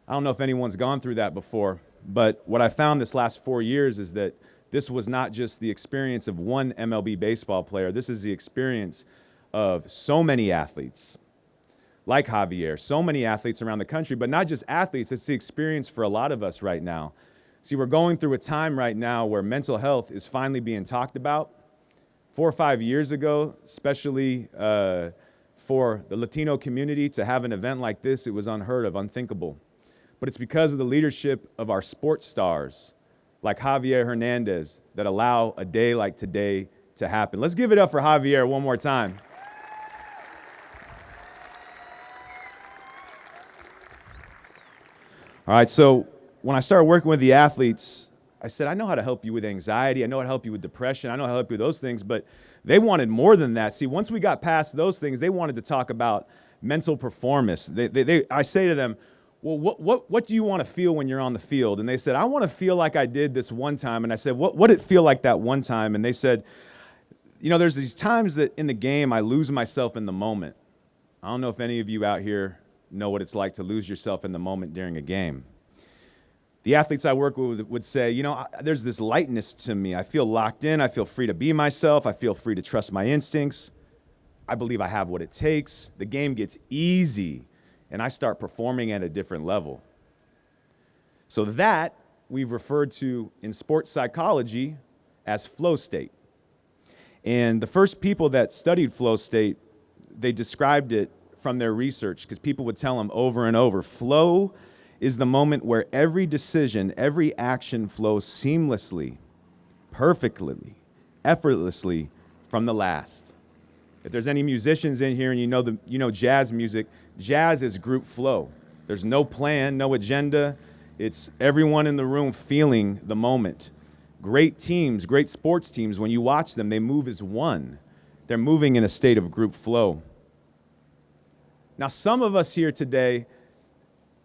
I don't know if anyone's gone through that before, but what I found this last 4 years is that this was not just the experience of one MLB baseball player. This is the experience of so many athletes like Javier, so many athletes around the country, but not just athletes, it's the experience for a lot of us right now. See, we're going through a time right now where mental health is finally being talked about. 4 or 5 years ago, especially for the Latino community to have an event like this, it was unheard of, unthinkable. But it's because of the leadership of our sports stars, like Javier Hernandez, that allow a day like today to happen. Let's give it up for Javier one more time. All right, so when I started working with the athletes, I said, I know how to help you with anxiety. I know how to help you with depression. I know how to help you with those things, but they wanted more than that. See, once we got past those things, they wanted to talk about mental performance. I say to them, well, what do you want to feel when you're on the field? And they said, I want to feel like I did this one time. And I said, what did it feel like that one time? And they said, you know, there's these times that in the game I lose myself in the moment. I don't know if any of you out here know what it's like to lose yourself in the moment during a game. The athletes I work with would say, you know, there's this lightness to me. I feel locked in. I feel free to be myself. I feel free to trust my instincts. I believe I have what it takes. The game gets easy, and I start performing at a different level. So that we've referred to in sports psychology as flow state. And the first people that studied flow state, they described it from their research, because people would tell them over and over, flow is the moment where every decision, every action flows seamlessly, perfectly, effortlessly from the last. If there's any musicians in here and you know jazz music, jazz is group flow. There's no plan, no agenda. It's everyone in the room feeling the moment. Great teams, great sports teams, when you watch them, they move as one. They're moving in a state of group flow. Now, some of us here today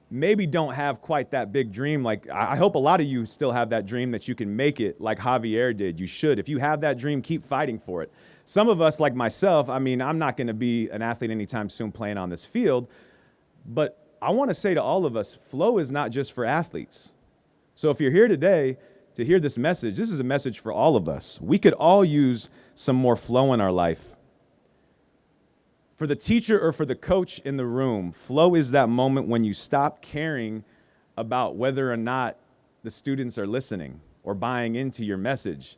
maybe don't have quite that big dream. Like, I hope a lot of you still have that dream that you can make it like Javier did. You should. If you have that dream, keep fighting for it. Some of us, like myself, I mean, I'm not going to be an athlete anytime soon playing on this field, but I want to say to all of us, flow is not just for athletes. So if you're here today to hear this message, this is a message for all of us. We could all use some more flow in our life. For the teacher or for the coach in the room, flow is that moment when you stop caring about whether or not the students are listening or buying into your message,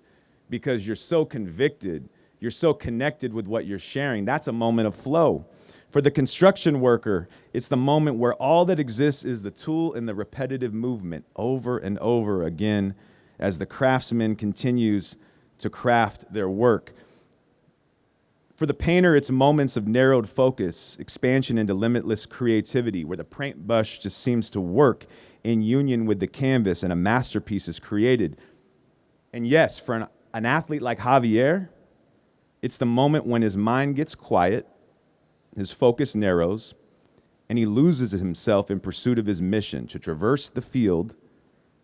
because you're so convicted, you're so connected with what you're sharing. That's a moment of flow. For the construction worker, it's the moment where all that exists is the tool and the repetitive movement over and over again as the craftsman continues to craft their work. For the painter, it's moments of narrowed focus, expansion into limitless creativity, where the paintbrush just seems to work in union with the canvas and a masterpiece is created. And yes, for an athlete like Javier, it's the moment when his mind gets quiet, his focus narrows, and he loses himself in pursuit of his mission to traverse the field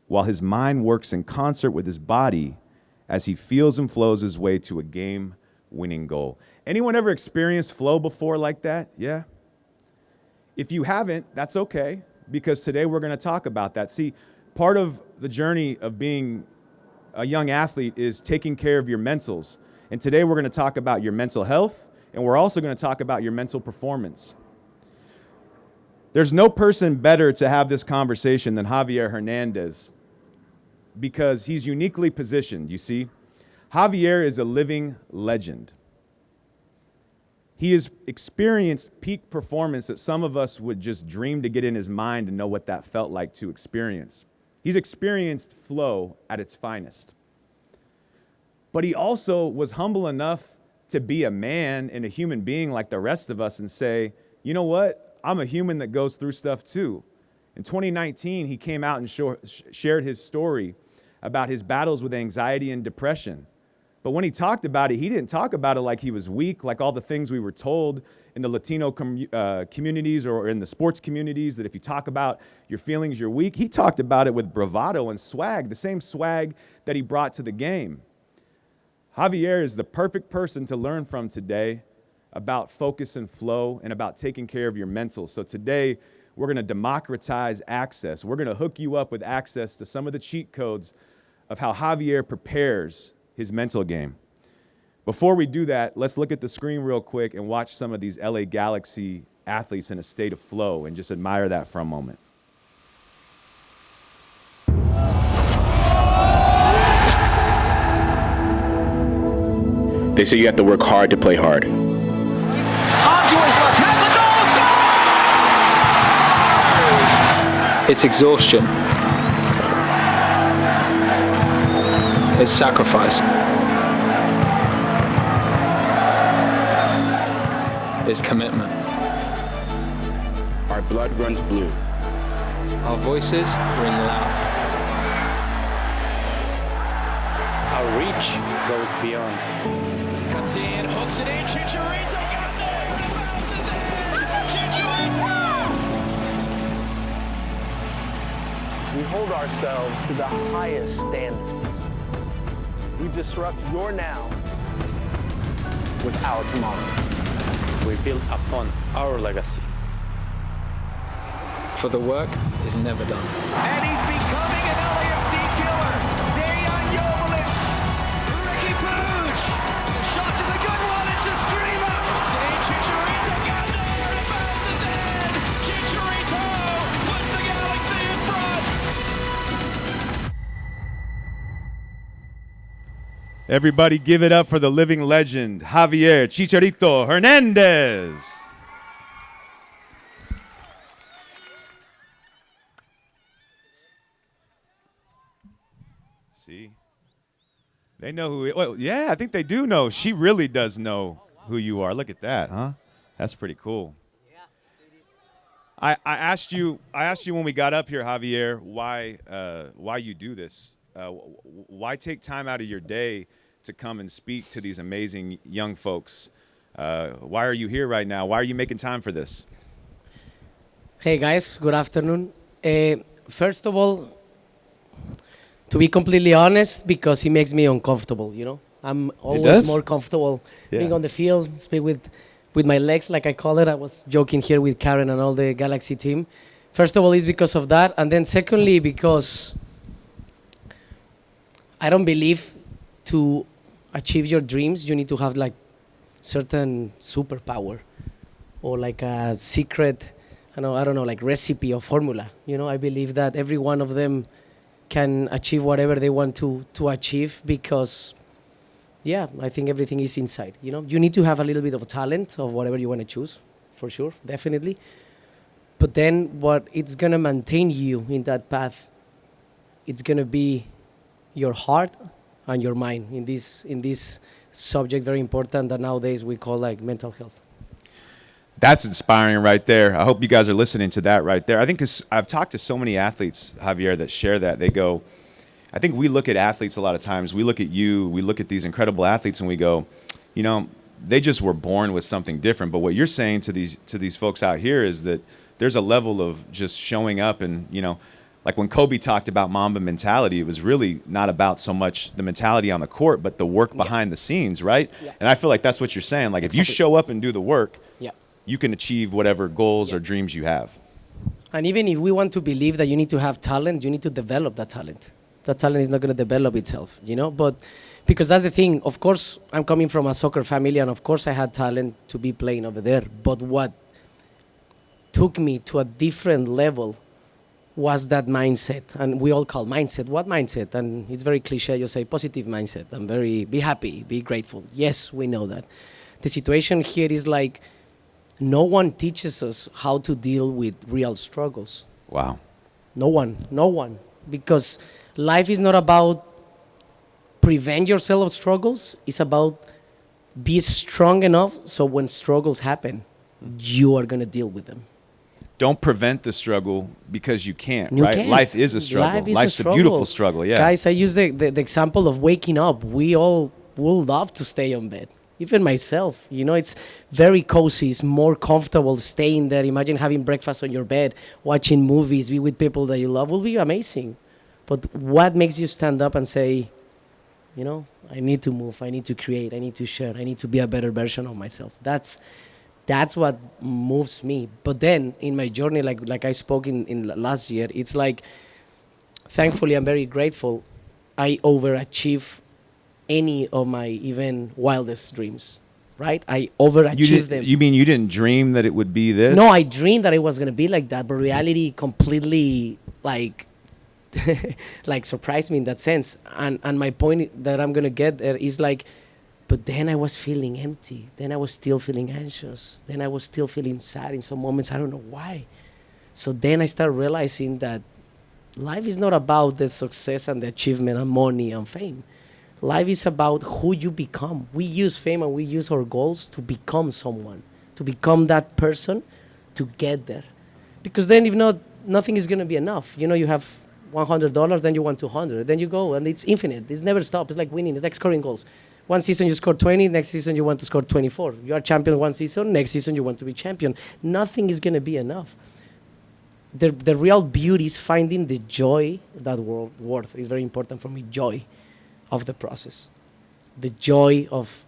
while his mind works in concert with his body as he feels and flows his way to a game-winning goal. Anyone ever experienced flow before like that? Yeah? If you haven't, that's okay, because today we're going to talk about that. See, part of the journey of being a young athlete is taking care of your mentals. And today we're going to talk about your mental health, and we're also going to talk about your mental performance. There's no person better to have this conversation than Javier Hernandez, because he's uniquely positioned, you see. Javier is a living legend. He has experienced peak performance that some of us would just dream to get in his mind and know what that felt like to experience. He's experienced flow at its finest. But he also was humble enough to be a man and a human being like the rest of us and say, you know what? I'm a human that goes through stuff too. In 2019, he came out and shared his story about his battles with anxiety and depression. But when he talked about it, he didn't talk about it like he was weak, like all the things we were told in the Latino communities or in the sports communities, that if you talk about your feelings, you're weak. He talked about it with bravado and swag, the same swag that he brought to the game. Javier is the perfect person to learn from today about focus and flow and about taking care of your mental. So today, We're going to democratize access. We're going to hook you up with access to some of the cheat codes of how Javier prepares his mental game. Before we do that, let's look at the screen real quick and watch some of these LA Galaxy athletes in a state of flow and just admire that for a moment. They say you have to work hard to play hard. Onto his left, has a goal, scores! It's exhaustion. It's sacrifice. It's commitment. Our blood runs blue. Our voices ring loud. Our reach goes beyond. Cuts in, hooks it in, Chicharito got there, rebound to Dan, Chicharito! We hold ourselves to the highest standards. We disrupt your now with our tomorrow. We build upon our legacy. For the work is never done. And he's becoming an LAFC killer. Dejan Jovelin. Ricky Puig. The shot is a good one. It's a screamer. Hooks it in. Chicharito got there. Rebound to Dan. Chicharito puts the Galaxy in front. Everybody give it up for the living legend, Javier Chicharito Hernandez. See? They know who, well, yeah, I think they do know. She really does know who you are. Look at that, huh? That's pretty cool. I asked you when we got up here, Javier, why you do this. Why take time out of your day to come and speak to these amazing young folks? Why are you here right now? Why are you making time for this? Hey guys, good afternoon. First of all, to be completely honest, because he makes me uncomfortable, you know? I'm always more comfortable being on the field, speak with my legs, like I call it. I was joking here with Karen and all the Galaxy team. First of all, it's because of that. And then secondly, because I don't believe to achieve your dreams, you need to have like certain superpower or like a secret, I don't know, like recipe or formula. You know, I believe that every one of them can achieve whatever they want to achieve because, yeah, I think everything is inside. You know, you need to have a little bit of talent of whatever you want to choose, for sure, definitely. But then what it's going to maintain you in that path, it's going to be your heart and your mind in this subject, very important that nowadays we call like mental health. That's inspiring right there. I hope you guys are listening to that right there. I think 'cause I've talked to so many athletes, Javier, that share that. They go, I think we look at athletes a lot of times. We look at you, we look at these incredible athletes and we go, you know, they just were born with something different. But what you're saying to these folks out here is that there's a level of just showing up and, you know, like when Kobe talked about Mamba mentality, it was really not about so much the mentality on the court, but the work behind the scenes, right? Yeah. And I feel like that's what you're saying. Like if you show up and do the work, you can achieve whatever goals or dreams you have. And even if we want to believe that you need to have talent, you need to develop that talent. That talent is not going to develop itself, you know? But because that's the thing, of course, I'm coming from a soccer family, and of course I had talent to be playing over there. But what took me to a different level was that mindset. And we all call mindset. What mindset? And it's very cliche. You say positive mindset. And be happy, be grateful. Yes, we know that. The situation here is like no one teaches us how to deal with real struggles. Wow. No one. Because life is not about prevent yourself of struggles. It's about be strong enough so when struggles happen, you are going to deal with them. Don't prevent the struggle because you can't, you right? Can't. Life is a struggle. Life's a beautiful struggle, yeah. Guys, I use the example of waking up. We all will love to stay on bed. Even myself, you know, it's very cozy. It's more comfortable staying there. Imagine having breakfast on your bed, watching movies, be with people that you love will be amazing. But what makes you stand up and say, you know, I need to move, I need to create, I need to share, I need to be a better version of myself. That's That's what moves me. But then in my journey, like I spoke in last year, it's like, thankfully, I'm very grateful. I overachieve any of my even wildest dreams, right? I overachieve them. You mean you didn't dream that it would be this? No, I dreamed that it was gonna be like that, but reality completely like like surprised me in that sense. And my point that I'm gonna get there is like, but then I was feeling empty. Then I was still feeling anxious. Then I was still feeling sad in some moments. I don't know why. So then I started realizing that life is not about the success and the achievement and money and fame. Life is about who you become. We use fame and we use our goals to become someone, to become that person, to get there. Because then if not, nothing is going to be enough. You know, you have $100, then you want 200, then you go, and it's infinite. It's never stops. It's like winning. It's like scoring goals. One season you score 20, next season you want to score 24. You are champion one season, next season you want to be champion. Nothing is going to be enough. The real beauty is finding the joy that worth is very important for me. Joy of the process, the joy of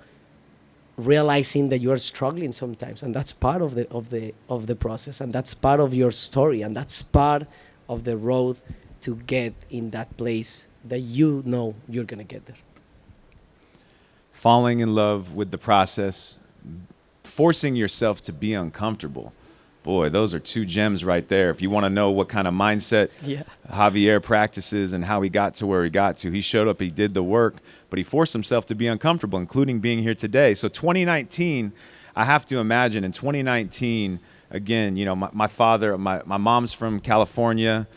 realizing that you are struggling sometimes, and that's part of the process, and that's part of your story, and that's part of the road to get in that place that you know you're gonna get there. Falling in love with the process, forcing yourself to be uncomfortable. Boy, those are two gems right there. If you want to know what kind of mindset Javier practices and how he got to where he got to, he showed up, he did the work, but he forced himself to be uncomfortable, including being here today. So 2019, I have to imagine in 2019, again, you know, my father, my mom's from California,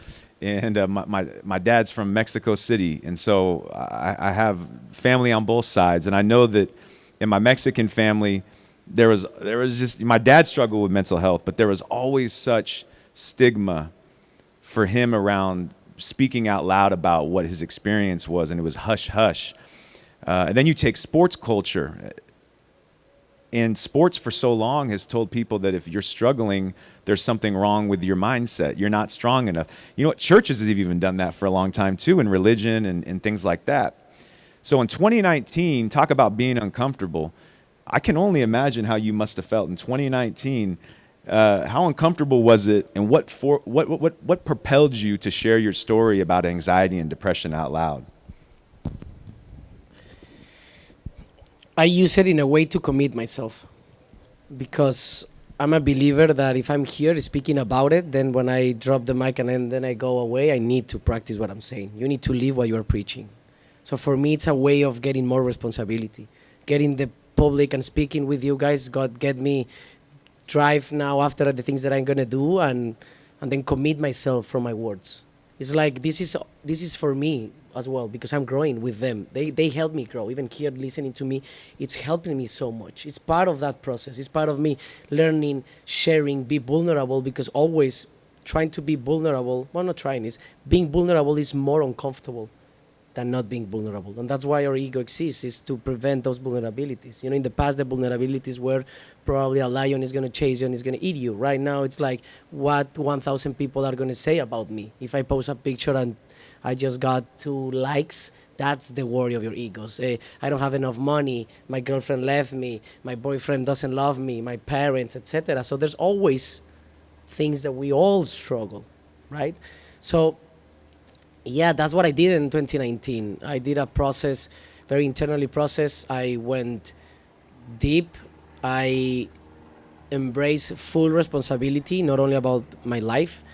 and my dad's from Mexico City. And so I have family on both sides. And I know that in my Mexican family, there was just, my dad struggled with mental health, but there was always such stigma for him around speaking out loud about what his experience was, and it was hush hush. And then you take sports culture, and sports for so long has told people that if you're struggling, there's something wrong with your mindset. You're not strong enough. You know what? Churches have even done that for a long time too, in religion and things like that. So in 2019, talk about being uncomfortable. I can only imagine how you must have felt in 2019. How uncomfortable was it, and what propelled you to share your story about anxiety and depression out loud? I use it in a way to commit myself, because I'm a believer that if I'm here speaking about it, then when I drop the mic and then I go away, I need to practice what I'm saying. You need to live what you are preaching. So for me, it's a way of getting more responsibility, getting the public and speaking with you guys. God get me drive now after the things that I'm gonna do, and then commit myself from my words. It's like this is for me as well, because I'm growing with them. They help me grow. Even here listening to me, it's helping me so much. It's part of that process. It's part of me learning, sharing, be vulnerable, because always trying to be vulnerable, well, not trying, is being vulnerable is more uncomfortable than not being vulnerable. And that's why our ego exists, is to prevent those vulnerabilities. You know, in the past, the vulnerabilities were probably a lion is going to chase you and is going to eat you. Right now, it's like, what 1,000 people are going to say about me? If I post a picture and I just got 2 likes, that's the worry of your egos. I don't have enough money, my girlfriend left me, my boyfriend doesn't love me, my parents, etc. So there's always things that we all struggle, right? So yeah, that's what I did in 2019. I did a process, very internally process. I went deep. I embraced full responsibility, not only about my life,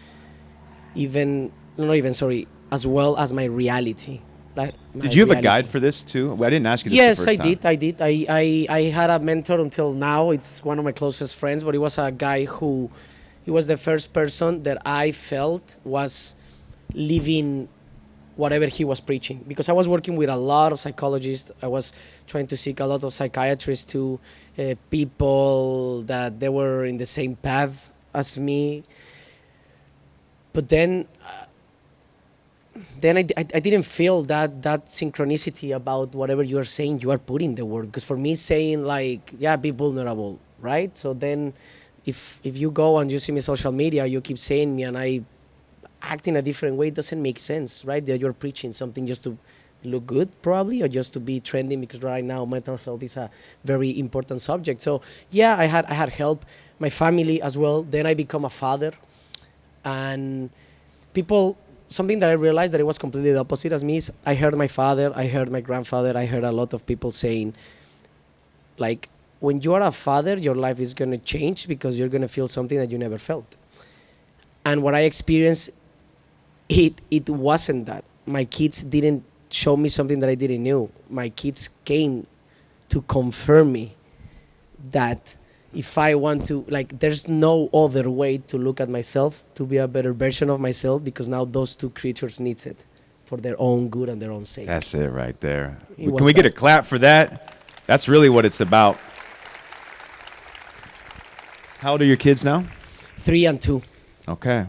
as well as my reality. Like, Did you have a guide for this too? Well, I didn't ask you this Yes, the first time. I did. I had a mentor until now. It's one of my closest friends, but he was a guy he was the first person that I felt was living whatever he was preaching, because I was working with a lot of psychologists. I was trying to seek a lot of psychiatrists too, people that they were in the same path as me. But then I didn't feel that synchronicity about whatever you are saying. You are putting the word, because for me saying like, yeah, be vulnerable, right? So then if you go and you see me social media, you keep saying me and I act in a different way, it doesn't make sense, right? That you're preaching something just to look good probably, or just to be trending, because right now mental health is a very important subject. So yeah, I had help, my family as well. Then I become a father, and people, something that I realized that it was completely the opposite as me is I heard my father, I heard my grandfather, I heard a lot of people saying, like, when you are a father, your life is going to change because you're going to feel something that you never felt. And what I experienced, it wasn't that. My kids didn't show me something that I didn't know. My kids came to confirm me that if I want to, like, there's no other way to look at myself, to be a better version of myself, because now those two creatures needs it for their own good and their own sake. That's it right there. It Can was we get a that. clap for that? That's really what it's about. How old are your kids now? 3 and 2. Okay.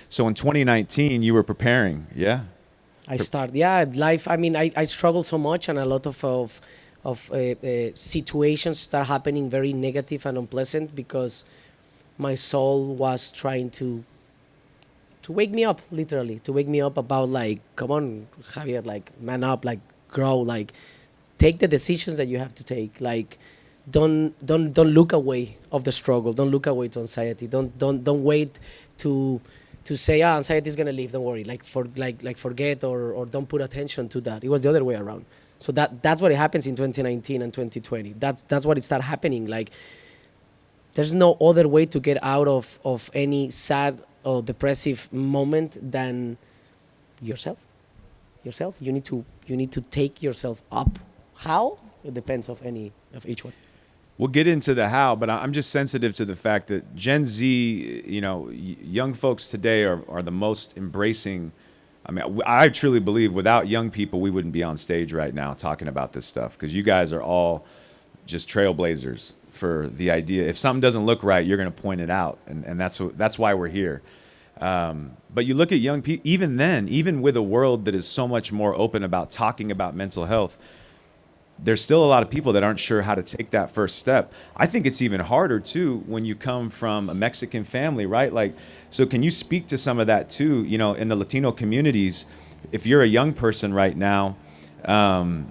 So in 2019, you were preparing, yeah? I start, yeah, life. I mean, I struggle so much, and a lot of situations start happening very negative and unpleasant, because my soul was trying to wake me up, literally, to wake me up about, like, come on, Javier, like, man up, like, grow, like, take the decisions that you have to take, like, don't look away of the struggle, don't look away to anxiety, don't wait to say, anxiety is gonna leave, don't worry, like forget or don't put attention to that. It was the other way around. So that's what happens in 2019 and 2020. That's what it started happening. Like, there's no other way to get out of any sad or depressive moment than yourself. You need to take yourself up. How? It depends of each one. We'll get into the how, but I'm just sensitive to the fact that Gen Z, young folks today are the most embracing. I mean, I truly believe without young people, we wouldn't be on stage right now talking about this stuff, because you guys are all just trailblazers for the idea. If something doesn't look right, you're going to point it out, and that's why we're here. But you look at young people, even then, even with a world that is so much more open about talking about mental health, there's still a lot of people that aren't sure how to take that first step. I think it's even harder too when you come from a Mexican family, right? Like, so can you speak to some of that too? In the Latino communities, if you're a young person right now, I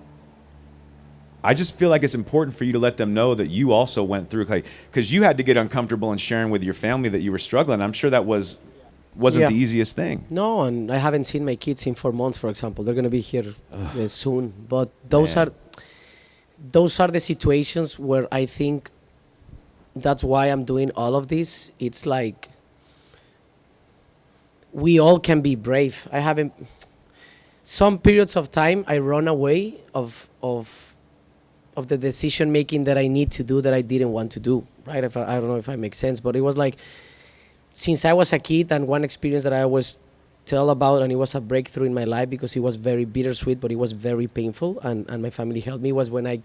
just feel like it's important for you to let them know that you also went through, like, because you had to get uncomfortable in sharing with your family that you were struggling. I'm sure that wasn't the easiest thing. No, and I haven't seen my kids in 4 months, for example. They're going to be here soon. But those are the situations where I think that's why I'm doing all of this. It's like we all can be brave. I haven't. Some periods of time I run away of the decision making that I need to do that I didn't want to do. Right? I don't know if I make sense, but it was like, since I was a kid, and one experience that I always tell about, and it was a breakthrough in my life because it was very bittersweet, but it was very painful, and my family helped me, was when I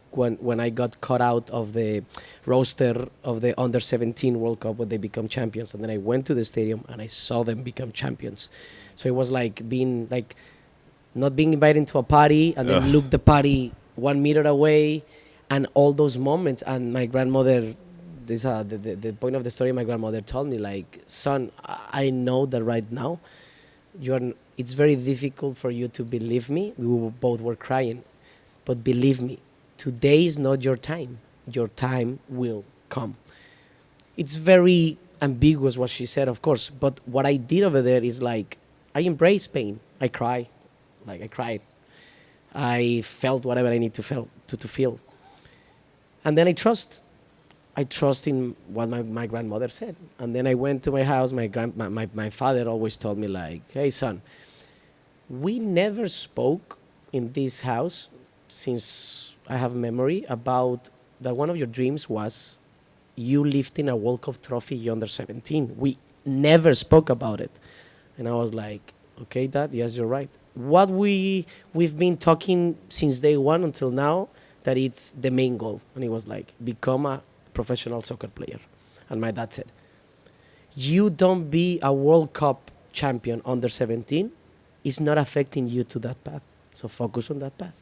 got cut out of the roster of the under 17 World Cup when they become champions, and then I went to the stadium and I saw them become champions. So it was like not being invited to a party, and then look the party 1 meter away, and all those moments. And my grandmother, the point of the story, my grandmother told me, like, son, I know that right now it's very difficult for you to believe me. We both were crying, but believe me, today is not your time. Your time will come. It's very ambiguous what she said, of course, but what I did over there is, like, I embrace pain. I cry, like, I cried. I felt whatever I need to feel, and then I trust in what my grandmother said. And then I went to my house. My father always told me, like, hey, son, we never spoke in this house since I have memory about that one of your dreams was you lifting a World Cup trophy under 17. We never spoke about it. And I was like, okay, Dad, yes, you're right. What we've been talking since day one until now, that it's the main goal. And it was like, become a professional soccer player. And my dad said, you don't be a World Cup champion under 17 is not affecting you to that path. So focus on that path.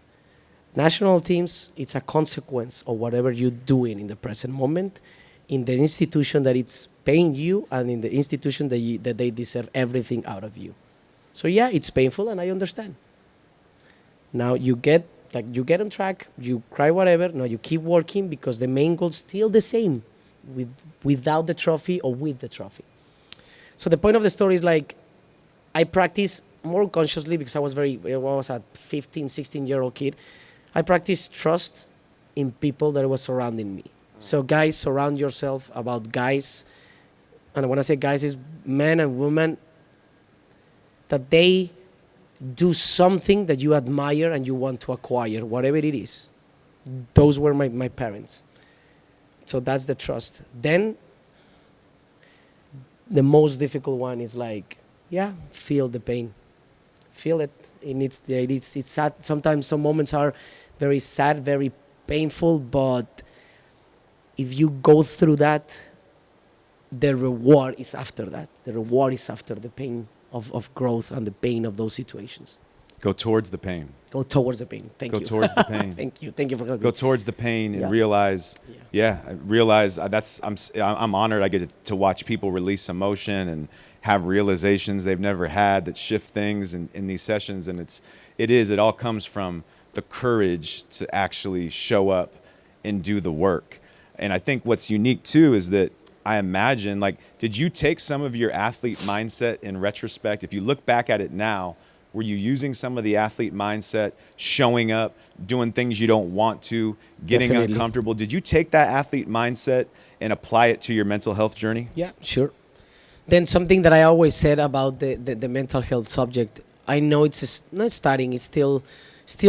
National teams, it's a consequence of whatever you're doing in the present moment, in the institution that it's paying you, and in the institution that they deserve everything out of you. So yeah, it's painful, and I understand. Now you get on track, you cry whatever. Now you keep working because the main goal's still the same, without the trophy or with the trophy. So the point of the story is like, I practice more consciously because I was a 15, 16-year-old kid. I practice trust in people that were surrounding me. So guys, surround yourself about guys. And when I say guys, is men and women that they do something that you admire and you want to acquire, whatever it is. Those were my parents. So that's the trust. Then the most difficult one is like, feel the pain. Feel it. It's sad. Sometimes some moments are very sad, very painful, but if you go through that, the reward is after that. The reward is after the pain of growth and the pain of those situations. Go towards the pain. Go towards the pain. Thank you. Go towards the pain. Thank you. Thank you for helping. Go towards the pain and Yeah. realize. Yeah. I realize I'm honored. I get to watch people release emotion and have realizations they've never had that shift things in these sessions. And it all comes from the courage to actually show up and do the work. And I think what's unique too is that I imagine, like, did you take some of your athlete mindset in retrospect? If you look back at it now, were you using some of the athlete mindset, showing up, doing things you don't want to, getting Definitely. uncomfortable? Did you take that athlete mindset and apply it to your mental health journey? Yeah, sure. Then something that I always said about the mental health subject, I know it's not starting, it's still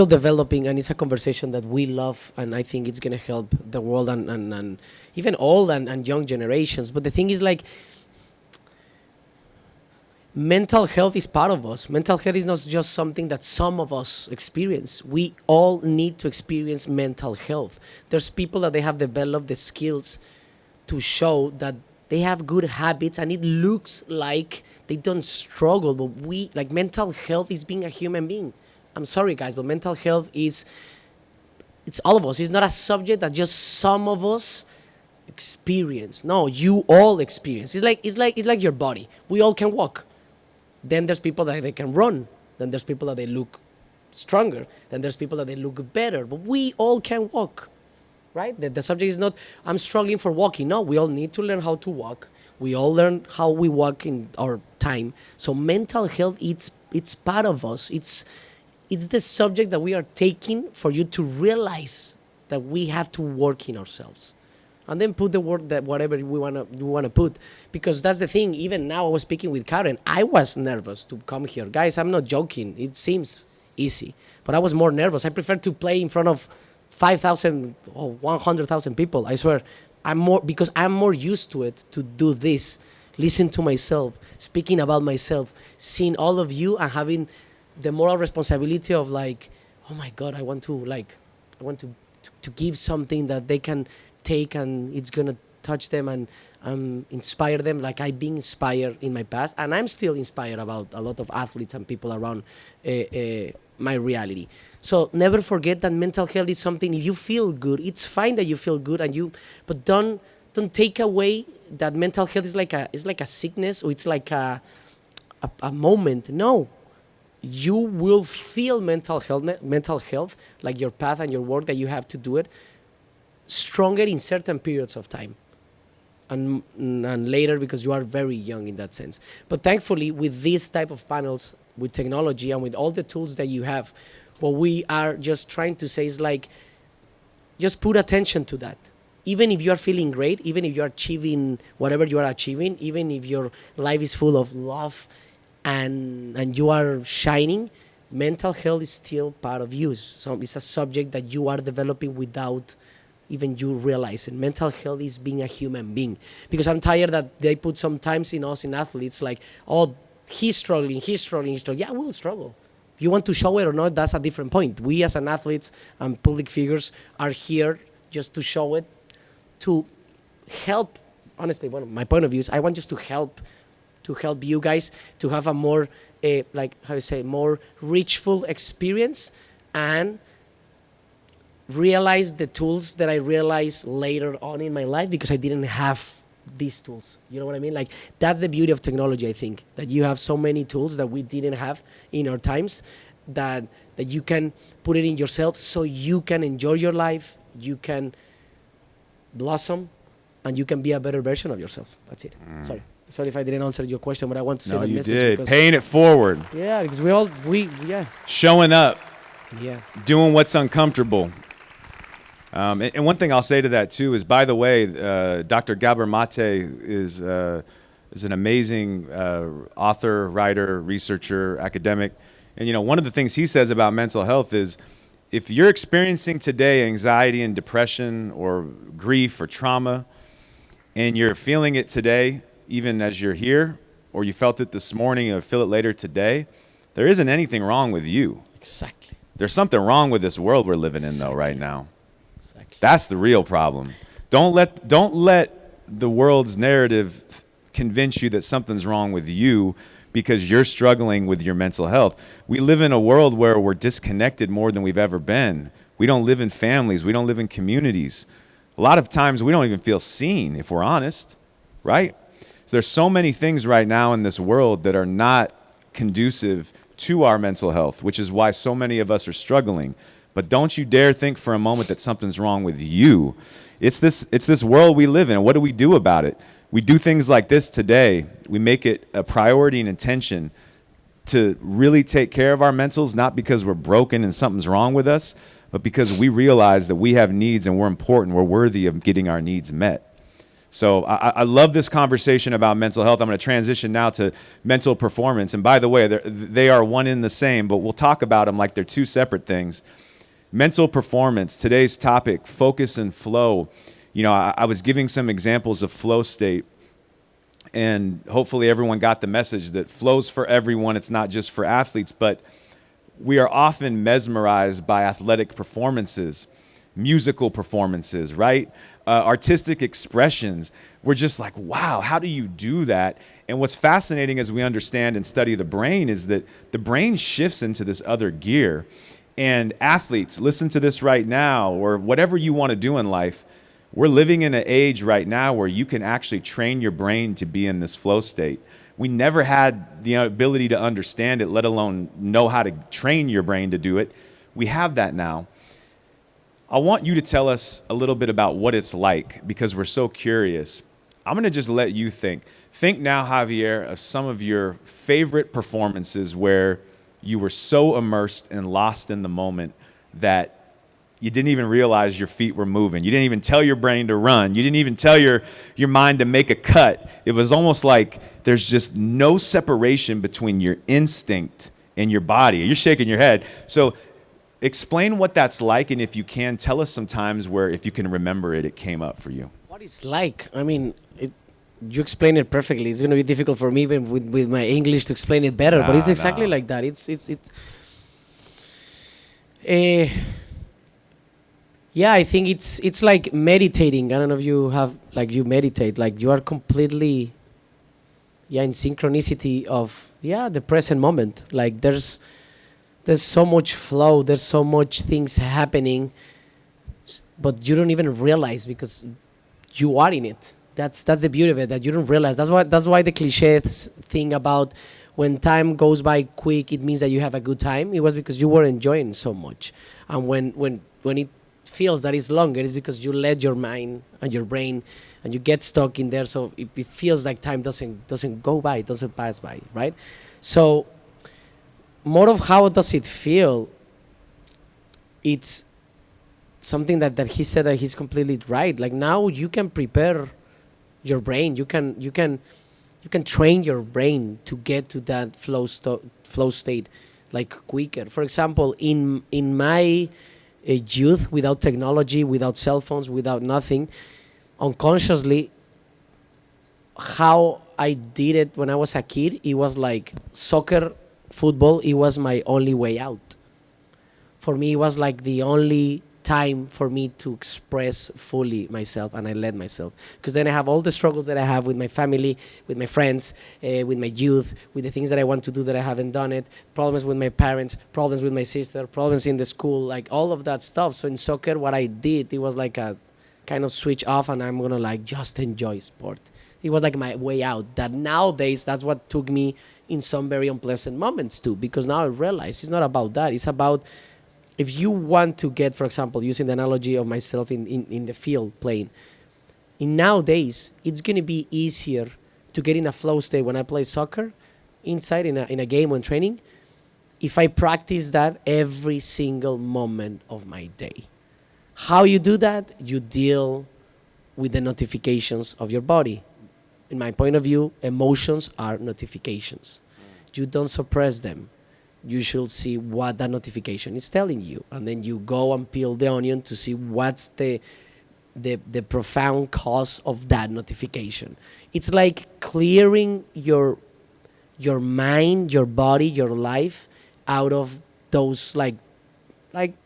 developing, and it's a conversation that we love, and I think it's going to help the world and even old and young generations. But the thing is, like, mental health is part of us. Mental health is not just something that some of us experience. We all need to experience mental health. There's people that they have developed the skills to show that they have good habits, and it looks like they don't struggle. But mental health is being a human being. I'm sorry, guys, but mental health it's all of us. It's not a subject that just some of us experience. No, you all experience. It's like your body. We all can walk. Then there's people that they can run. Then there's people that they look stronger. Then there's people that they look better. But we all can walk, right? The subject is not, I'm struggling for walking. No, we all need to learn how to walk. We all learn how we walk in our time. So mental health, it's part of us. It's the subject that we are taking for you to realize that we have to work in ourselves. And then put the word that whatever we wanna put, because that's the thing. Even now, I was speaking with Karen. I was nervous to come here, guys. I'm not joking. It seems easy, but I was more nervous. I prefer to play in front of 5,000 or 100,000 people. I swear, I'm more used to it, to do this, listen to myself, speaking about myself, seeing all of you, and having the moral responsibility of like, oh my God, I want to give something that they can take and it's gonna touch them and inspire them, like I've been inspired in my past, and I'm still inspired about a lot of athletes and people around my reality. So never forget that mental health is something. If you feel good, it's fine that you feel good, but don't take away that mental health is like a sickness, or it's like a moment. No, you will feel mental health, like your path and your work that you have to do it, stronger in certain periods of time, and later, because you are very young in that sense. But thankfully, with these type of panels, with technology and with all the tools that you have, what we are just trying to say is like, just put attention to that. Even if you are feeling great, even if you are achieving whatever you are achieving, even if your life is full of love and you are shining, mental health is still part of you. So it's a subject that you are developing without even you realizing. Mental health is being a human being. Because I'm tired that they put sometimes in us, in athletes, like, oh, he's struggling. Yeah, we'll struggle. If you want to show it or not, that's a different point. We as an athletes and public figures are here just to show it, to help. Honestly, one of my point of view is I want just to help you guys to have a more, more reachful experience, and realize the tools that I realized later on in my life because I didn't have these tools. You know what I mean? Like, that's the beauty of technology, I think, that you have so many tools that we didn't have in our times. that you can put it in yourself so you can enjoy your life, you can blossom, and you can be a better version of yourself. That's it. Sorry if I didn't answer your question, but I want to say No, that you message. did. Because, Paying it forward. yeah, because yeah. Showing up. Yeah. Doing what's uncomfortable. And one thing I'll say to that too is, by the way, Dr. Gabor Mate is an amazing author, writer, researcher, academic. And one of the things he says about mental health is, if you're experiencing today anxiety and depression or grief or trauma, and you're feeling it today, even as you're here, or you felt it this morning or feel it later today, there isn't anything wrong with you. Exactly. There's something wrong with this world we're living in, though, right now. Exactly. That's the real problem. Don't let the world's narrative convince you that something's wrong with you because you're struggling with your mental health. We live in a world where we're disconnected more than we've ever been. We don't live in families. We don't live in communities. A lot of times we don't even feel seen, if we're honest, right? So there's so many things right now in this world that are not conducive to our mental health, which is why so many of us are struggling. But don't you dare think for a moment that something's wrong with you. It's this world we live in. And what do we do about it? We do things like this today. We make it a priority and intention to really take care of our mentals, not because we're broken and something's wrong with us, but because we realize that we have needs and we're important. We're worthy of getting our needs met. So I love this conversation about mental health. I'm going to transition now to mental performance. And by the way, they are one in the same, but we'll talk about them like they're two separate things. Mental performance, today's topic, focus and flow. I was giving some examples of flow state, and hopefully everyone got the message that flow's for everyone. It's not just for athletes, but we are often mesmerized by athletic performances, musical performances, right? Artistic expressions. We're just like, wow, how do you do that? And what's fascinating as we understand and study the brain is that the brain shifts into this other gear. And athletes, listen to this right now, or whatever you want to do in life, we're living in an age right now where you can actually train your brain to be in this flow state. We never had the ability to understand it, let alone know how to train your brain to do it. We have that now. I want you to tell us a little bit about what it's like, because we're so curious. I'm going to just let you think. Think now, Javier, of some of your favorite performances where you were so immersed and lost in the moment that you didn't even realize your feet were moving. You didn't even tell your brain to run. You didn't even tell your mind to make a cut. It was almost like there's just no separation between your instinct and your body. You're shaking your head. So explain what that's like, and if you can, tell us some times where, if you can remember it, it came up for you. What it's like? I mean, you explain it perfectly. It's going to be difficult for me even with my English to explain it better, but it's exactly like that. Yeah, I think it's like meditating. I don't know if you have, like, you meditate, like you are completely, in synchronicity of, the present moment. Like there's so much flow, there's so much things happening, but you don't even realize because you are in it. That's the beauty of it, that you don't realize. That's why the cliche thing about when time goes by quick, it means that you have a good time. It was because you were enjoying so much. And when it feels that it's longer, it's because you let your mind and your brain and you get stuck in there. So it feels like time doesn't go by, it doesn't pass by, right? So more of how does it feel, it's something that he said that he's completely right. Like now you can prepare your brain, you can train your brain to get to that flow state like quicker. For example, in my youth, without technology, without cell phones, without nothing, unconsciously, how I did it when I was a kid, it was like soccer, football, it was my only way out. For me, it was like the only time for me to express fully myself, and I let myself, because then I have all the struggles that I have with my family, with my friends, with my youth, with the things that I want to do that I haven't done it, problems with my parents, problems with my sister, problems in the school, like all of that stuff. So in soccer, what I did, it was like a kind of switch off, and I'm gonna like just enjoy sport. It was like my way out. That nowadays, that's what took me in some very unpleasant moments too, because now I realize it's not about that. It's about, if you want to get, for example, using the analogy of myself in the field playing, in nowadays, it's going to be easier to get in a flow state when I play soccer inside in a game when training, if I practice that every single moment of my day. How you do that? You deal with the notifications of your body. In my point of view, emotions are notifications. You don't suppress them. You should see what that notification is telling you. And then you go and peel the onion to see what's the profound cause of that notification. It's like clearing your mind, your body, your life out of those like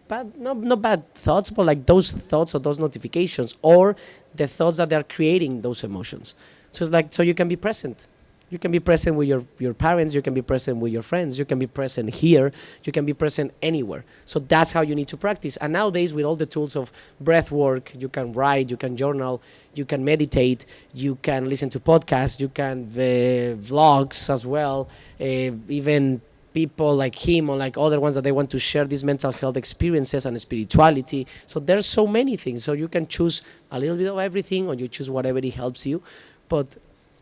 bad, not bad thoughts, but like those thoughts or those notifications or the thoughts that they are creating those emotions. So it's like, so you can be present. You can be present with your parents, you can be present with your friends, you can be present here, you can be present anywhere. So that's how you need to practice. And nowadays, with all the tools of breath work, you can write, you can journal, you can meditate, you can listen to podcasts, you can vlogs as well, even people like him or like other ones that they want to share these mental health experiences and spirituality. So there's so many things. So you can choose a little bit of everything or you choose whatever it helps you. But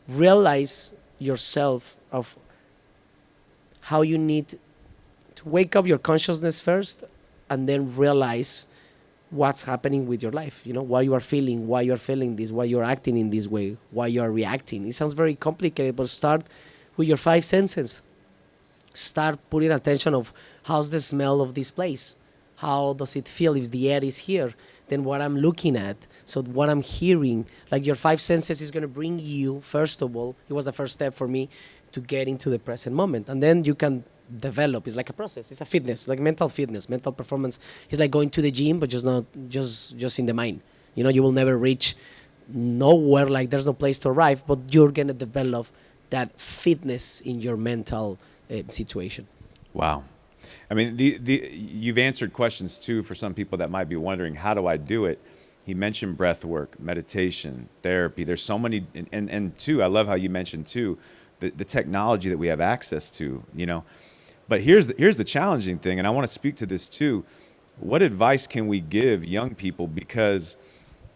realize yourself of how you need to wake up your consciousness first and then realize what's happening with your life, you know, why you are feeling this, why you're acting in this way, why you are reacting. It sounds very complicated, but start with your 5 senses. Start putting attention of how's the smell of this place, how does it feel if the air is here, then what I'm looking at, so what I'm hearing, like your 5 senses is going to bring you, first of all, it was the first step for me to get into the present moment. And then you can develop. It's like a process. It's a fitness, like mental fitness, mental performance. It's like going to the gym, but just in the mind. You know, you will never reach nowhere, like there's no place to arrive, but you're going to develop that fitness in your mental situation. Wow. I mean, you've answered questions too for some people that might be wondering, how do I do it? He mentioned breath work, meditation, therapy. There's so many, and two, I love how you mentioned too, the technology that we have access to, you know. But here's the challenging thing, and I want to speak to this too. What advice can we give young people, because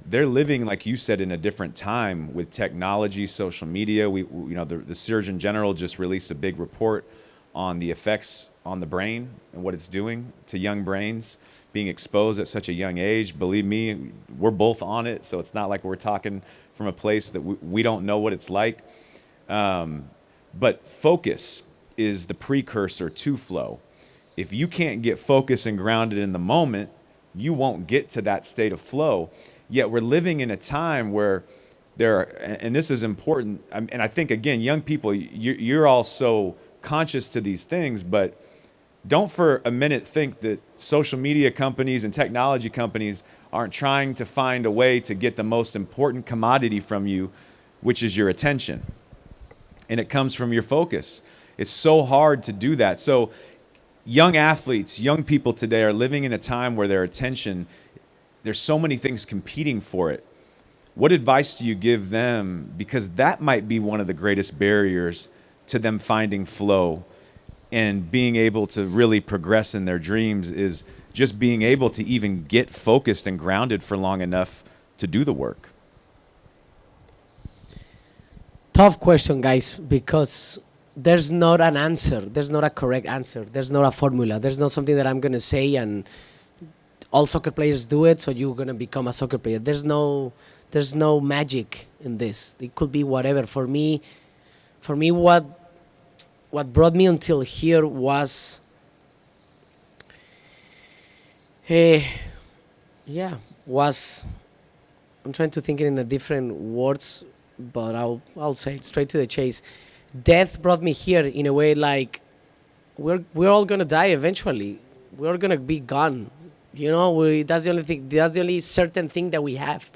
they're living, like you said, in a different time with technology, social media. We you know, the Surgeon General just released a big report on the effects on the brain and what it's doing to young brains being exposed at such a young age. Believe me, we're both on it, so it's not like we're talking from a place that we don't know what it's like. But focus is the precursor to flow. If you can't get focused and grounded in the moment, you won't get to that state of flow. Yet we're living in a time where there are, and this is important, and I think, again, young people, you're all so conscious to these things, but don't for a minute think that social media companies and technology companies aren't trying to find a way to get the most important commodity from you, which is your attention. And it comes from your focus. It's so hard to do that. So young athletes, young people today are living in a time where their attention, there's so many things competing for it. What advice do you give them? Because that might be one of the greatest barriers to them finding flow and being able to really progress in their dreams, is just being able to even get focused and grounded for long enough to do the work. Tough question, guys, because there's not an answer. There's not a correct answer. There's not a formula. There's not something that I'm going to say and all soccer players do it, so you're going to become a soccer player. There's no magic in this. It could be whatever. For me, what brought me until here was, I'm trying to think it in a different words, but I'll say it straight to the chase. Death brought me here in a way, like we're all gonna die eventually. We're gonna be gone. You know, that's the only thing. That's the only certain thing that we have.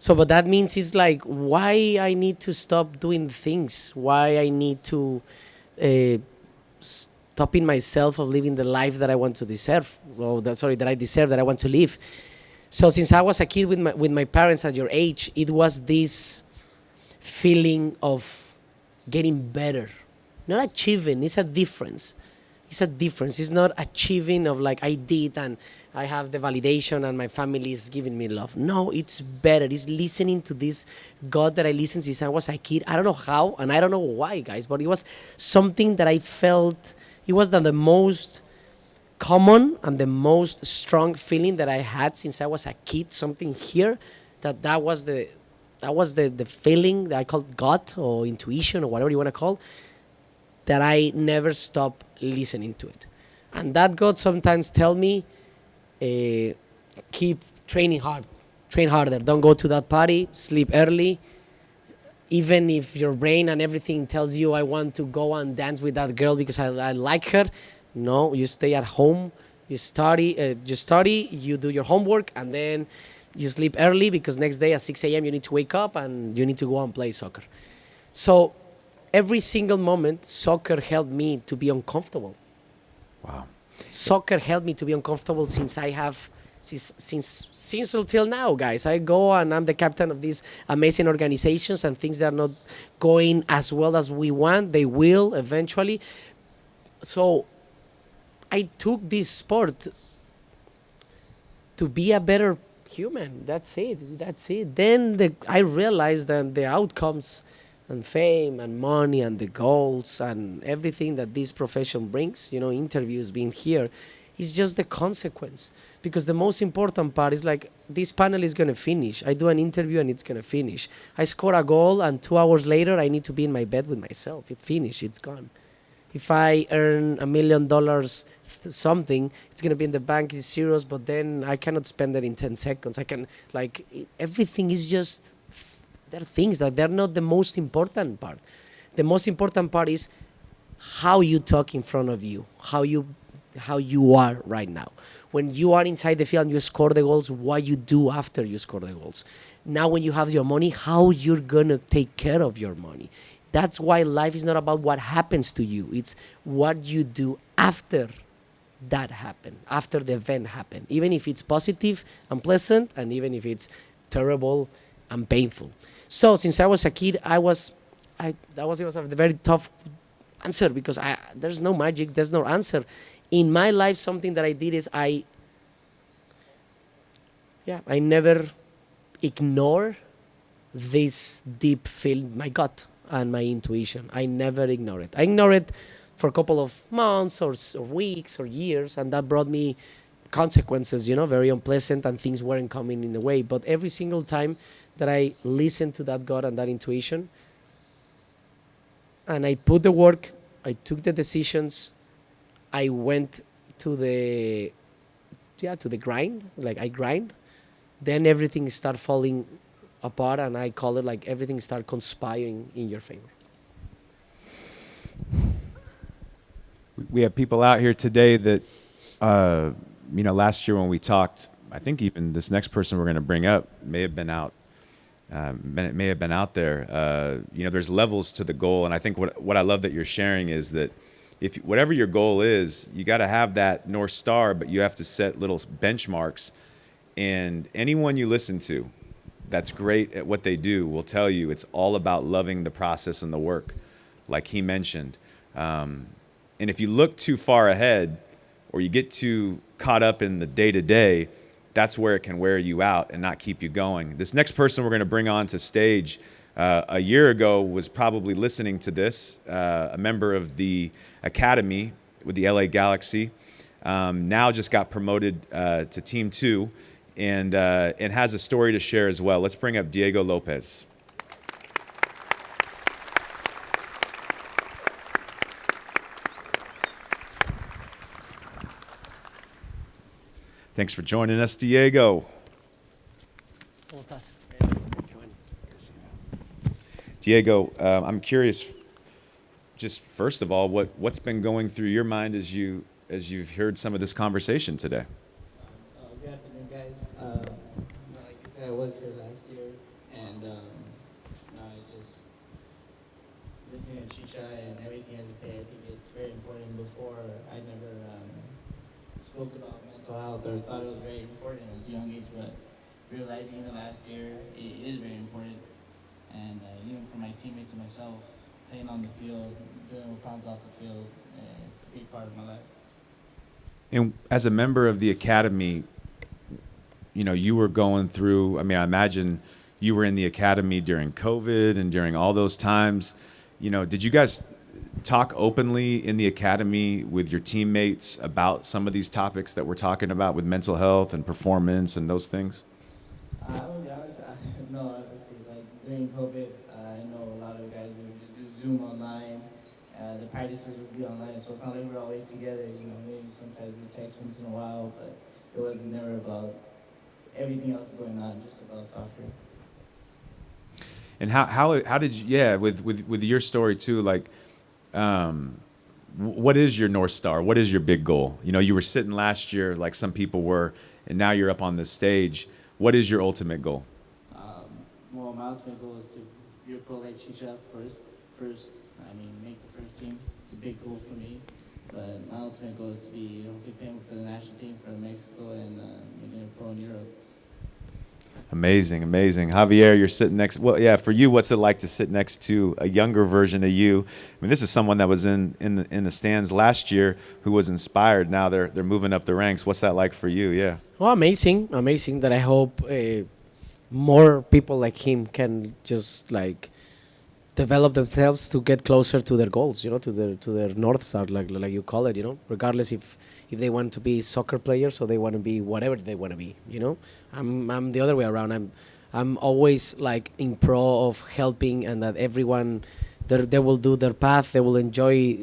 So, but that means it's like, why I need to stop doing things? Why I need to stopping myself of living the life that I want to deserve? That I deserve, that I want to live. So, since I was a kid with my parents at your age, it was this feeling of getting better. Not achieving, it's a difference. It's a difference. It's not achieving of like I did and I have the validation and my family is giving me love. No, it's better. It's listening to this God that I listened since I was a kid. I don't know how and I don't know why, guys, but it was something that I felt. It was the most common and the most strong feeling that I had since I was a kid. Something here that was the feeling that I called God or intuition or whatever you want to call, that I never stop listening to it. And that God sometimes tell me, keep training hard, train harder, don't go to that party, sleep early. Even if your brain and everything tells you I want to go and dance with that girl because I like her, no, you stay at home, you study, you do your homework, and then you sleep early because next day at 6 a.m. you need to wake up and you need to go and play soccer. So every single moment, soccer helped me to be uncomfortable. Wow. Soccer helped me to be uncomfortable since until now, guys. I go and I'm the captain of these amazing organizations, and things that are not going as well as we want, they will eventually. So I took this sport to be a better human. That's it. Then I realized that the outcomes and fame and money and the goals and everything that this profession brings, interviews, being here, is just the consequence. Because the most important part is like, this panel is going to finish. I do an interview and it's going to finish. I score a goal and 2 hours later I need to be in my bed with myself. It finished, it's gone. If I earn $1 million something, it's going to be in the bank, it's zeros, but then I cannot spend it in 10 seconds. Everything is just, there are things that they're not the most important part. The most important part is how you talk in front of you, how you are right now. When you are inside the field and you score the goals, what you do after you score the goals. Now when you have your money, how you're going to take care of your money. That's why life is not about what happens to you. It's what you do after that happened, after the event happened. Even if it's positive and pleasant, and even if it's terrible and painful. So since I was a kid, it was a very tough answer because there's no magic, there's no answer. In my life, something that I did is I never ignore this deep feeling, my gut and my intuition. I never ignore it. I ignore it for a couple of months or weeks or years, and that brought me consequences, very unpleasant, and things weren't coming in a way. But every single time that I listened to that gut and that intuition, and I put the work, I took the decisions, I went to the grind, like I grind, then everything start falling apart, and I call it like everything start conspiring in your favor. We have people out here today that, last year when we talked, I think even this next person we're going to bring up may have been out there. There's levels to the goal, and I think what I love that you're sharing is that if whatever your goal is, you got to have that North Star, but you have to set little benchmarks. And anyone you listen to that's great at what they do will tell you it's all about loving the process and the work, like he mentioned. And if you look too far ahead or you get too caught up in the day-to-day, that's where it can wear you out and not keep you going. This next person we're going to bring on to stage a year ago was probably listening to this, a member of the academy with the LA Galaxy, now just got promoted to Team 2 and has a story to share as well. Let's bring up Diego Lopez. Thanks for joining us, Diego. Diego, I'm curious, just first of all, what's been going through your mind as you've heard some of this conversation today? Good afternoon, guys. Like I said, I was here last year, and I just listening to Chicha and everything as I say, I think it's very important. Before, I never spoke about mental health or thought it was very important at a young age, but realizing in the last year it is very important. And even for my teammates and myself, playing on the field, doing what comes off the field, it's a big part of my life. And as a member of the academy, you know, you were going through, I mean, I imagine you were in the academy during COVID and during all those times. You know, did you guys talk openly in the academy with your teammates about some of these topics that we're talking about with mental health and performance and those things? I will be honest, no, honestly, like during COVID, I know a lot of guys would do Zoom online. The practices would be online, so it's not like we're always together. You know, maybe sometimes we text once in a while, but it was never about everything else going on, just about soccer. And how did you, yeah, with your story too, like, what is your North Star? What is your big goal? You know, you were sitting last year like some people were, and now you're up on this stage. What is your ultimate goal? Well, my ultimate goal is to be a pro like Chicha first. I mean, make the first team. It's a big goal for me. But my ultimate goal is to be hopefully playing for the national team for Mexico and making a pro in Europe. Amazing, amazing. Javier, you're sitting next. Well, yeah, for you, what's it like to sit next to a younger version of you? I mean, this is someone that was in the stands last year who was inspired. Now they're moving up the ranks. What's that like for you? Yeah. Well, amazing that I hope more people like him can just like develop themselves to get closer to their goals, you know, to their North Star, like you call it, you know, regardless if they want to be soccer players or they want to be whatever they want to be, you know. I'm the other way around. I'm always like in pro of helping, and that everyone they will do their path, they will enjoy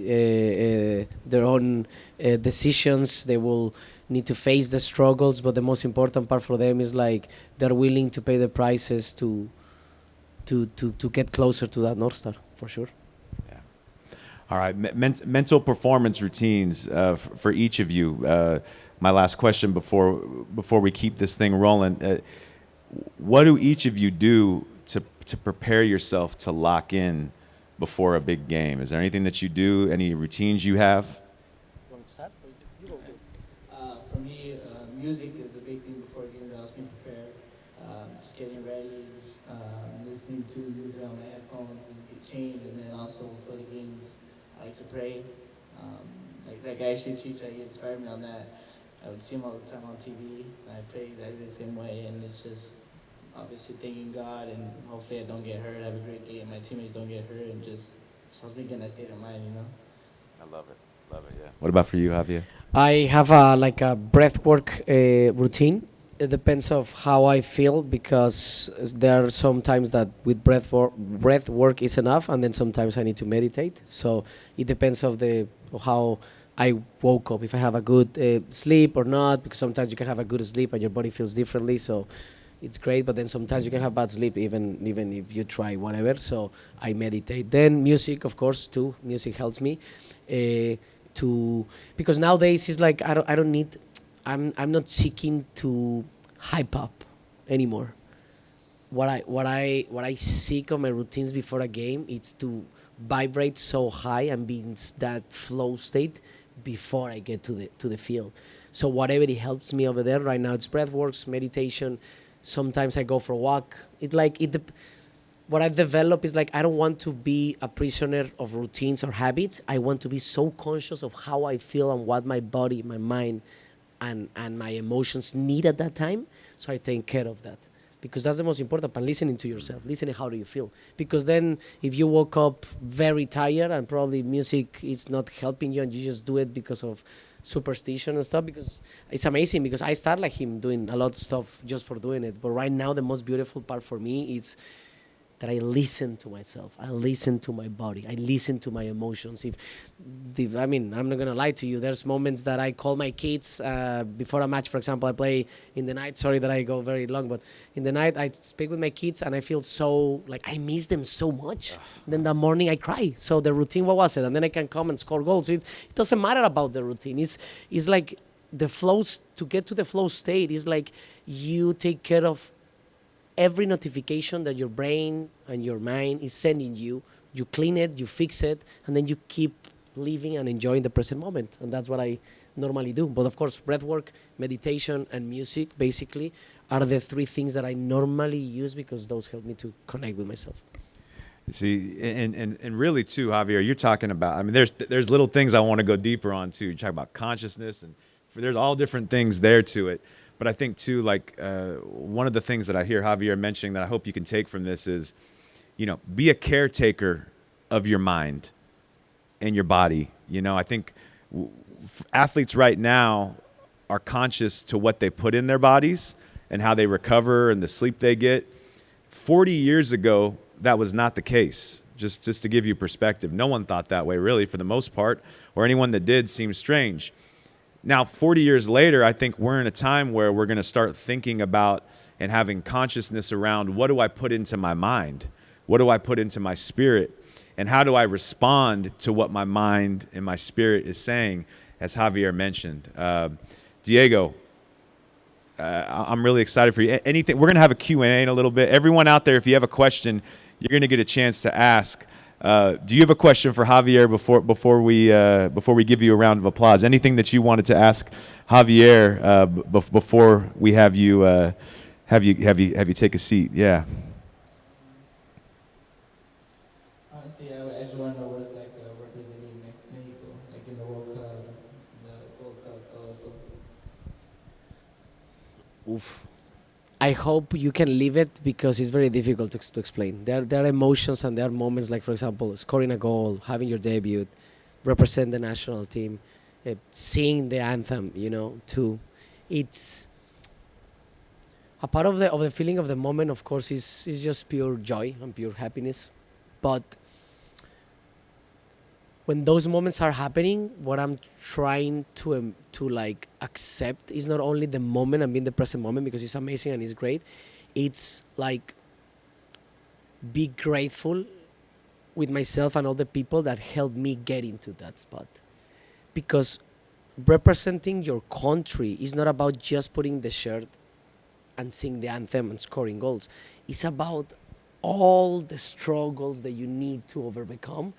their own decisions, they will need to face the struggles, but the most important part for them is like they're willing to pay the prices to get closer to that North Star, for sure. Yeah. All right, mental performance routines for each of you. My last question before we keep this thing rolling. What do each of you do to prepare yourself to lock in before a big game? Is there anything that you do, any routines you have? You want to start? For me, music is a big thing before a game that helps me prepare. Just getting ready, just, listening to music on my headphones and get changed, and then also for the games, I like to pray. Like that guy Chicha, he inspired me on that. I would see him all the time on TV, and I pray exactly the same way, and it's just obviously thanking God, and hopefully I don't get hurt, have a great game, my teammates don't get hurt, and just something in that state of mind, you know? I love it, yeah. What about for you, Javier? I have a breath work routine. It depends of how I feel, because there are some times that with breath work is enough, and then sometimes I need to meditate. So it depends of how I woke up, if I have a good sleep or not, because sometimes you can have a good sleep and your body feels differently, so it's great, but then sometimes you can have bad sleep even if you try whatever, so I meditate. Then music, of course, too. Music helps me because nowadays it's like I don't need, I'm not seeking to hype up anymore. What I seek on my routines before a game is to vibrate so high and be in that flow state before I get to the field. So whatever it helps me over there right now, it's breath works, meditation. Sometimes I go for a walk. What I've developed is like I don't want to be a prisoner of routines or habits. I want to be so conscious of how I feel and what my body, my mind, and my emotions need at that time. So I take care of that, because that's the most important part, listening to yourself, listening how do you feel. Because then if you woke up very tired and probably music is not helping you and you just do it because of superstition and stuff, because it's amazing, because I start like him doing a lot of stuff just for doing it. But right now the most beautiful part for me is that I listen to myself, I listen to my body, I listen to my emotions. I mean, I'm not gonna lie to you, there's moments that I call my kids before a match. For example, I play in the night, sorry that I go very long, but in the night I speak with my kids and I feel so, like I miss them so much. Then that morning I cry. So the routine, what was it? And then I can come and score goals. It doesn't matter about the routine. It's like the flows, to get to the flow state is like you take care of every notification that your brain and your mind is sending you. You clean it, you fix it, and then you keep living and enjoying the present moment. And that's what I normally do. But of course, breath work, meditation, and music basically are the three things that I normally use, because those help me to connect with myself. See, and really too, Javier, you're talking about. I mean, there's little things I want to go deeper on too. You talk about consciousness, and there's all different things there to it. But I think too, like one of the things that I hear Javier mentioning that I hope you can take from this is, be a caretaker of your mind and your body. I think athletes right now are conscious to what they put in their bodies and how they recover and the sleep they get. 40 years ago, that was not the case. Just to give you perspective, no one thought that way really for the most part, or anyone that did seemed strange. Now, 40 years later, I think we're in a time where we're going to start thinking about and having consciousness around what do I put into my mind? What do I put into my spirit? And how do I respond to what my mind and my spirit is saying, as Javier mentioned? Diego, I'm really excited for you. Anything? We're going to have a Q&A in a little bit. Everyone out there, if you have a question, you're going to get a chance to ask. Do you have a question for Javier before we give you a round of applause? Anything that you wanted to ask Javier before we have you take a seat? Yeah. Honestly, I just want to know what it's like representing Mexico, like in the World Cup also. Oof. I hope you can live it because it's very difficult to explain. There are emotions and there are moments like, for example, scoring a goal, having your debut, represent the national team, sing the anthem, too. It's a part of the feeling of the moment, of course, is just pure joy and pure happiness. But when those moments are happening, what I'm trying to like accept is not only the moment and being the present moment because it's amazing and it's great. It's like be grateful with myself and all the people that helped me get into that spot. Because representing your country is not about just putting the shirt and sing the anthem and scoring goals. It's about all the struggles that you need to overcome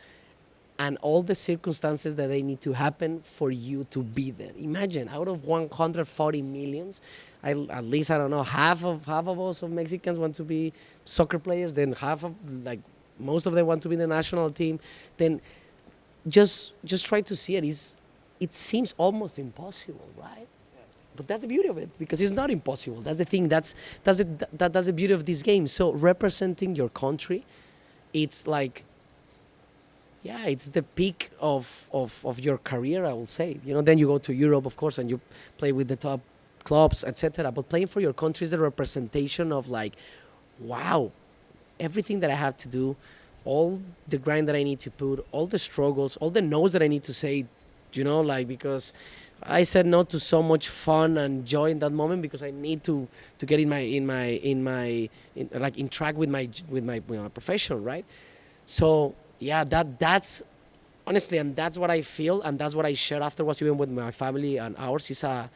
and all the circumstances that they need to happen for you to be there. Imagine, out of 140 millions, at least, I don't know, half of us of Mexicans want to be soccer players, then most of them want to be in the national team. Then just try to see it. It seems almost impossible, right? But that's the beauty of it, because it's not impossible. That's the thing. That's the beauty of this game. So representing your country, it's like, yeah, it's the peak of your career, I will say. Then you go to Europe, of course, and you play with the top clubs, etc. But playing for your country is the representation of like, wow, everything that I have to do, all the grind that I need to put, all the struggles, all the no's that I need to say, because I said no to so much fun and joy in that moment because I need to get in track with my profession, right? So yeah, that's honestly, and that's what I feel, and that's what I share afterwards, even with my family and ours. It's a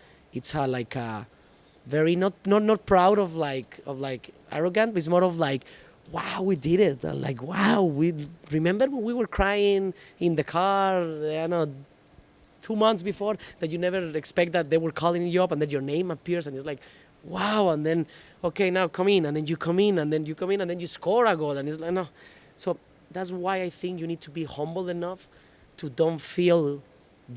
very not proud of like arrogant, but it's more of like, wow, we did it. Like, wow, we remember when we were crying in the car, 2 months before, that you never expect that they were calling you up and then your name appears and it's like, wow, and then, okay, now come in, and then you come in, and then you come in, and then you score a goal, and it's like, no. So that's why I think you need to be humble enough to don't feel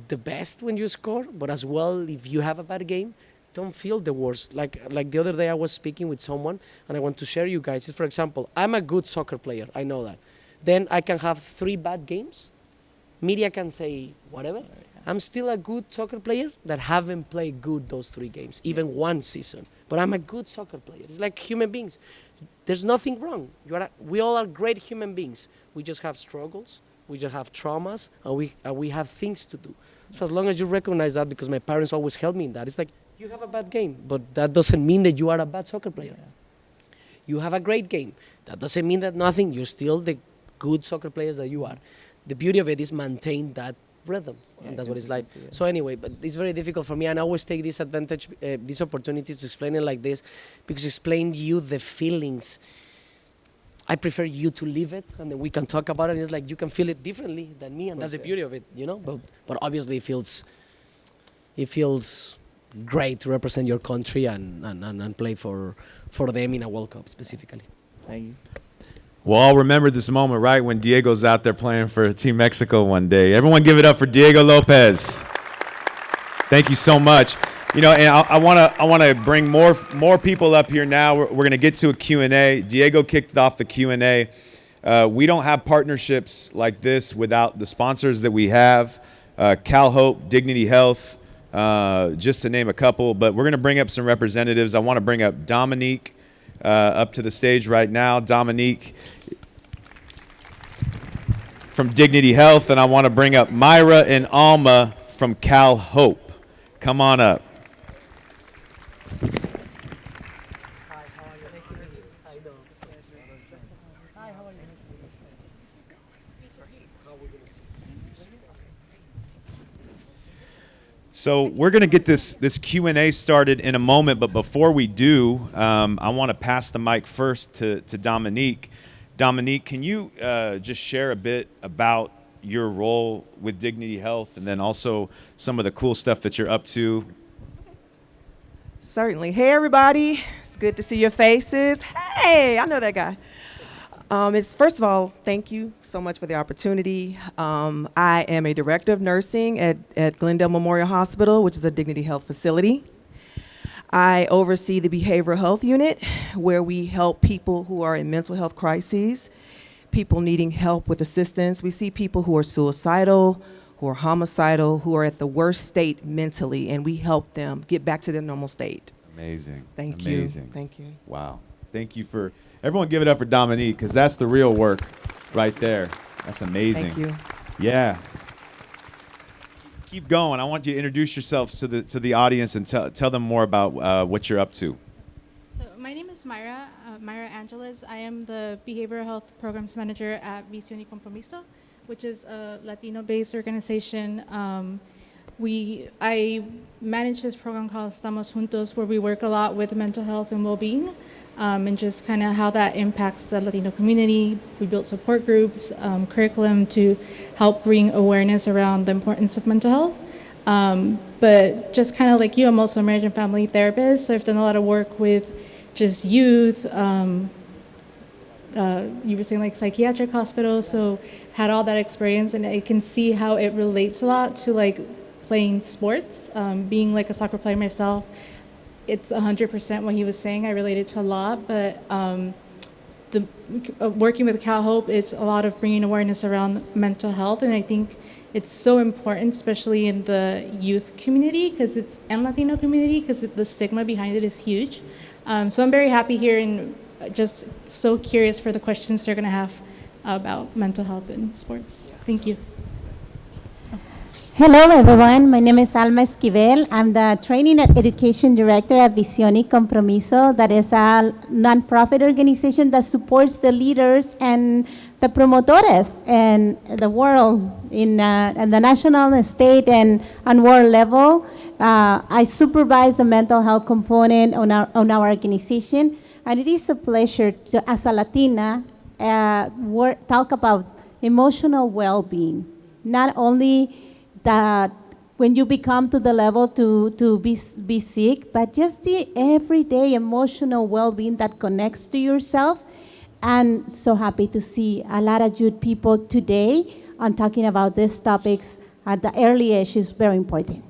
the best when you score, but as well, if you have a bad game, don't feel the worst. Like the other day I was speaking with someone, and I want to share you guys. For example, I'm a good soccer player, I know that. Then I can have 3 bad games. Media can say whatever. I'm still a good soccer player that haven't played good those 3 games, even 1 season. But I'm a good soccer player. It's like human beings. There's nothing wrong. We all are great human beings. We just have struggles, we just have traumas, and we have things to do. So as long as you recognize that, because my parents always helped me in that, it's like, you have a bad game, but that doesn't mean that you are a bad soccer player. You have a great game. That doesn't mean that nothing. You're still the good soccer players that you are. The beauty of it is maintain that rhythm, and that's what it's like. So anyway, but it's very difficult for me, and I always take this advantage, these opportunities to explain it like this, because explain you the feelings. I prefer you to live it, and then we can talk about it, and it's like you can feel it differently than me, and that's the beauty of it, But obviously it feels great to represent your country and play for them in a World Cup specifically. Thank you. We'll all remember this moment, right, when Diego's out there playing for Team Mexico one day. Everyone give it up for Diego Lopez. Thank you so much. You know, and I want to bring more people up here now. We're going to get to a Q&A. Diego kicked off the Q&A. We don't have partnerships like this without the sponsors that we have, Cal Hope, Dignity Health, just to name a couple. But we're going to bring up some representatives. I want to bring up Dominique up to the stage right now. Dominique from Dignity Health, and I want to bring up Myra and Alma from Cal Hope. Come on up. So we're going to get this Q&A started in a moment, but before we do, I want to pass the mic first to Dominique. Dominique, can you just share a bit about your role with Dignity Health and then also some of the cool stuff that you're up to? Certainly. Hey, everybody. It's good to see your faces. Hey, I know that guy. First of all, thank you so much for the opportunity. I am a director of nursing at Glendale Memorial Hospital, which is a Dignity Health facility. I oversee the behavioral health unit, where we help people who are in mental health crises, people needing help with assistance. We see people who are suicidal, who are homicidal, who are at the worst state mentally, and we help them get back to their normal state. Amazing. Thank Amazing. you. Thank you. Wow. Thank you for everyone. Give it up for Dominique, because that's the real work right there. That's amazing. Thank you. Yeah. Keep going. I want you to introduce yourselves to the audience and tell them more about what you're up to. So my name is Myra Angeles. I am the Behavioral Health Programs Manager at Visión y Compromiso, which is a Latino-based organization. I manage this program called Estamos Juntos, where we work a lot with mental health and well-being, and just kind of how that impacts the Latino community. We built support groups, curriculum to help bring awareness around the importance of mental health. But just kind of like you, I'm also a marriage and family therapist, so I've done a lot of work with just youth. You were saying like psychiatric hospitals, so had all that experience, and I can see how it relates a lot to like playing sports, being like a soccer player myself. It's 100% what he was saying. I related to a lot, but working with Cal Hope is a lot of bringing awareness around mental health, and I think it's so important, especially in the youth community, and Latino community, because the stigma behind it is huge. So I'm very happy here and just so curious for the questions they're going to have about mental health in sports. Thank you. Hello, everyone. My name is Alma Esquivel. I'm the Training and Education Director at Visión y Compromiso. That is a nonprofit organization that supports the leaders and the promotores in the world, in the national, state, and on world level. I supervise the mental health component on our organization, and it is a pleasure to, as a Latina, talk about emotional well-being. Not only that when you become to the level to be sick, but just the everyday emotional well-being that connects to yourself. And so happy to see a lot of youth people today on talking about these topics at the early age is very important.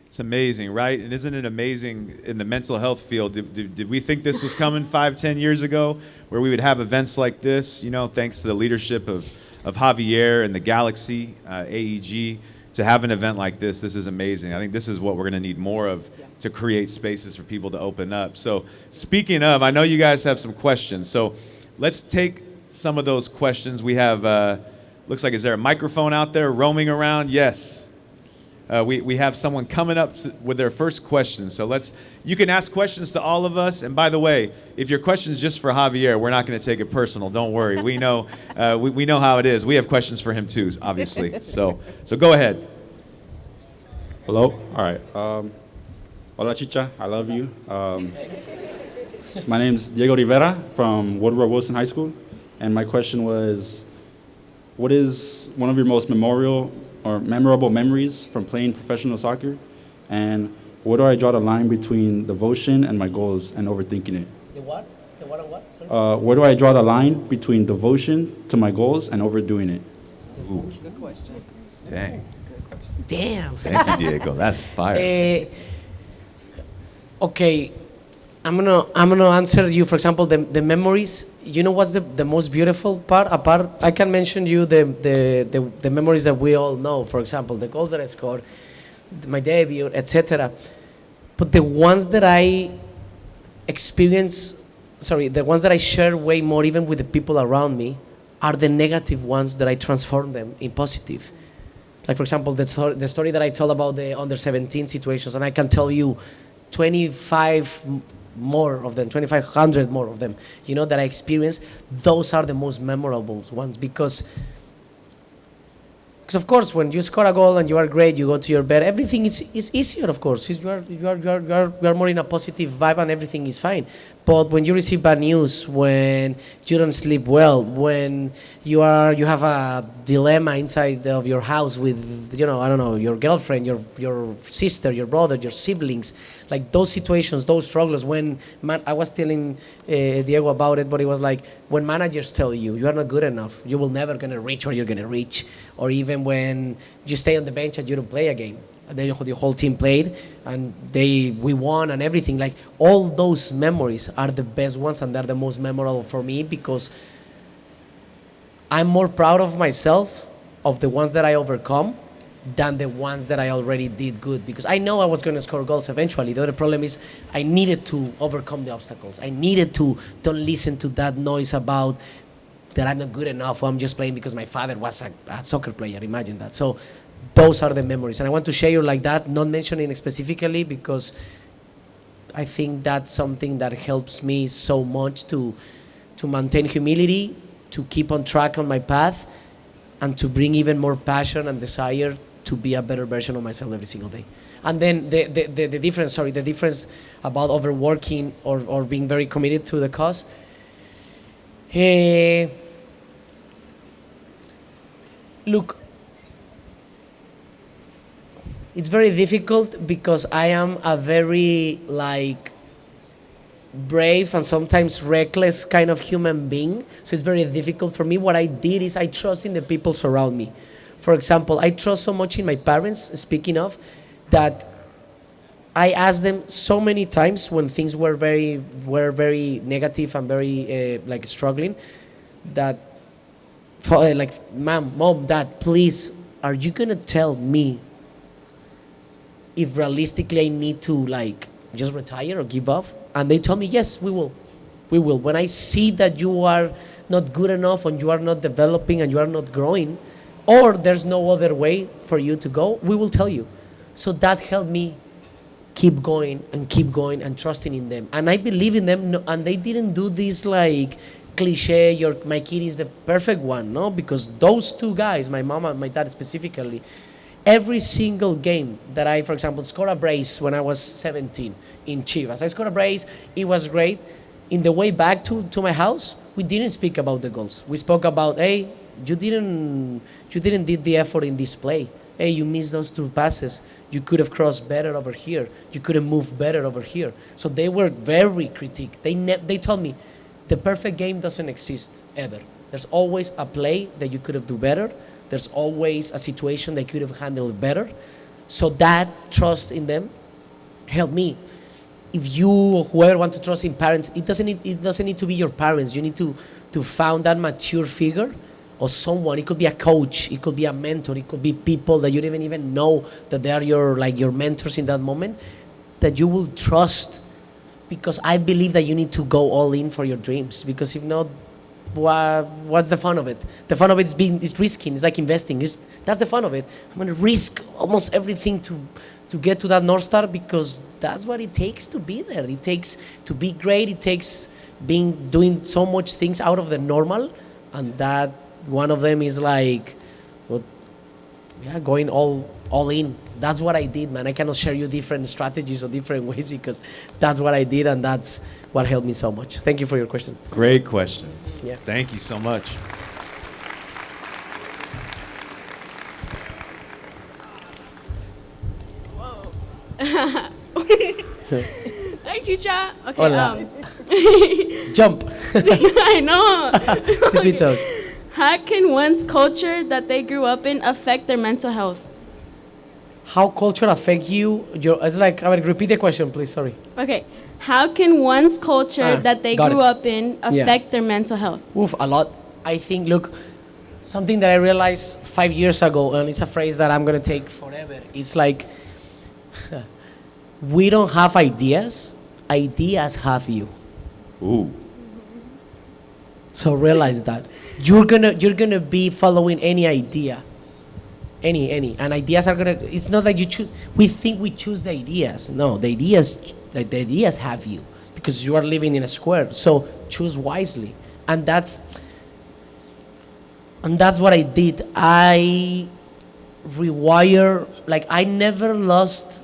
It's amazing, right? And isn't it amazing in the mental health field? Did we think this was coming 5-10 years ago, where we would have events like this? You know, thanks to the leadership of Javier and the Galaxy, AEG, to have an event like this is amazing. I think this is what we're going to need more of to create spaces for people to open up. So speaking of, I know you guys have some questions. So let's take some of those questions. We have, looks like, is there a microphone out there roaming around? Yes. We have someone coming up with their first question. So you can ask questions to all of us. And by the way, if your question is just for Javier, we're not going to take it personal. Don't worry. We know we know how it is. We have questions for him too, obviously. So go ahead. Hello. All right. Hola, Chicha. I love you. My name's Diego Rivera from Woodrow Wilson High School. And my question was, what is one of your most memorable memories from playing professional soccer? And where do I draw the line between devotion and my goals and overthinking it? The what? What on what? Sorry? Where do I draw the line between devotion to my goals and overdoing it? Good question. Dang. Damn. Thank you, Diego. That's fire. Okay, I'm gonna answer you. For example, the memories. You know what's the most beautiful part? Apart, I can mention you the memories that we all know. For example, the goals that I scored, my debut, etc. But the ones that I the ones that I share way more, even with the people around me, are the negative ones that I transform them in positive. Like, for example, the story that I told about the under 17 situations, and I can tell you 2,500 more of them, that I experienced. Those are the most memorable ones because of course, when you score a goal and you are great, you go to your bed, everything is easier, of course. You are more in a positive vibe and everything is fine. But when you receive bad news, when you don't sleep well, when you have a dilemma inside of your house with, I don't know, your girlfriend, your sister, your brother, your siblings, like those situations, those struggles, when I was telling Diego about it, but it was like when managers tell you are not good enough, you will never gonna reach where you're gonna reach, or even when you stay on the bench and you don't play a game. And then the whole team played and we won and everything. Like all those memories are the best ones and they're the most memorable for me because I'm more proud of myself, of the ones that I overcome, than the ones that I already did good, because I know I was going to score goals eventually. The other problem is I needed to overcome the obstacles. I needed to don't listen to that noise about that I'm not good enough, or I'm just playing because my father was a soccer player. Imagine that. So those are the memories. And I want to share you like that, not mentioning it specifically, because I think that's something that helps me so much to maintain humility, to keep on track on my path, and to bring even more passion and desire to be a better version of myself every single day. And then the difference about overworking or being very committed to the cause. Look, it's very difficult because I am a very brave and sometimes reckless kind of human being. So it's very difficult for me. What I did is I trust in the people surround me. For example, I trust so much in my parents, speaking of, that I asked them so many times when things were very negative and very struggling, that Mom, Dad, please, are you gonna tell me if realistically I need to just retire or give up? And they told me, yes, we will. When I see that you are not good enough and you are not developing and you are not growing, or there's no other way for you to go, we will tell you. So that helped me keep going and trusting in them. And I believe in them, and they didn't do this cliche, my kid is the perfect one, no? Because those two guys, my mom and my dad specifically, every single game that I, for example, scored a brace when I was 17 in Chivas. I scored a brace, it was great. In the way back to my house, we didn't speak about the goals. We spoke about, hey, you didn't did the effort in this play. Hey, you missed those two passes. You could have crossed better over here. You could have moved better over here. So they were very critique. They told me, the perfect game doesn't exist ever. There's always a play that you could have do better. There's always a situation they could have handled better. So that trust in them helped me. If you, whoever want to trust in parents, it doesn't need to be your parents. You need to find that mature figure or someone. It could be a coach, it could be a mentor, it could be people that you don't even know that they are your mentors in that moment, that you will trust. Because I believe that you need to go all in for your dreams. Because if not, what's the fun of it? The fun of it is risking. It's like investing. That's the fun of it. I'm going to risk almost everything to get to that North Star, because that's what it takes to be there. It takes to be great. It takes doing so much things out of the normal, and that one of them is going all in. That's what I did, man. I cannot share you different strategies or different ways, because that's what I did, and that's what helped me so much. Thank you for your question. Great questions. Yeah. Thank you so much. Hi, Chicha. Okay. Hola. Jump. I know. Tippy toes. How can one's culture that they grew up in affect their mental health? How culture affect you? It's like, I will repeat the question, please. Sorry. Okay. How can one's culture that they got grew it. up in affect their mental health? Oof, a lot. I think, look, something that I realized 5 years ago, and it's a phrase that I'm going to take forever. It's like, we don't have ideas. Ideas have you. Ooh. So realize that. You're gonna be following any idea. Any. And ideas are gonna, it's not like you choose, we think we choose the ideas. No, the ideas have you because you are living in a square. So choose wisely. And that's what I did. I rewire, like I never lost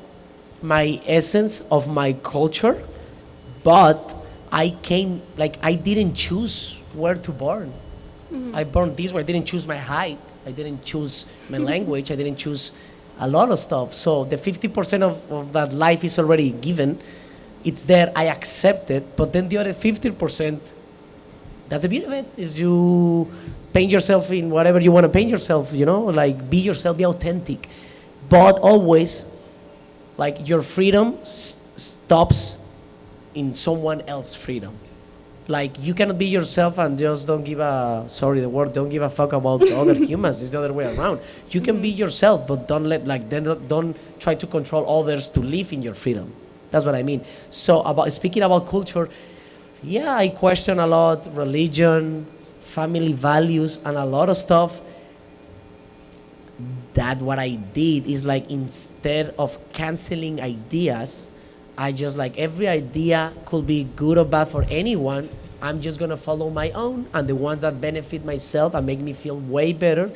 my essence of my culture, but I didn't choose where to born. I born this way. I didn't choose my height. I didn't choose my language. I didn't choose a lot of stuff. So the 50% of that life is already given. It's there. I accept it. But then the other 50%, that's the beauty of it, is you paint yourself in whatever you want to paint yourself, like be yourself, be authentic. But always, like your freedom stops in someone else's freedom. Like you cannot be yourself and just don't give a fuck about other humans. It's the other way around. You can be yourself, but don't try to control others to live in your freedom. That's what I mean. So speaking about culture, yeah, I question a lot religion, family values, and a lot of stuff. That what I did is like instead of canceling ideas, I just like every idea could be good or bad for anyone. I'm just gonna follow my own and the ones that benefit myself and make me feel way better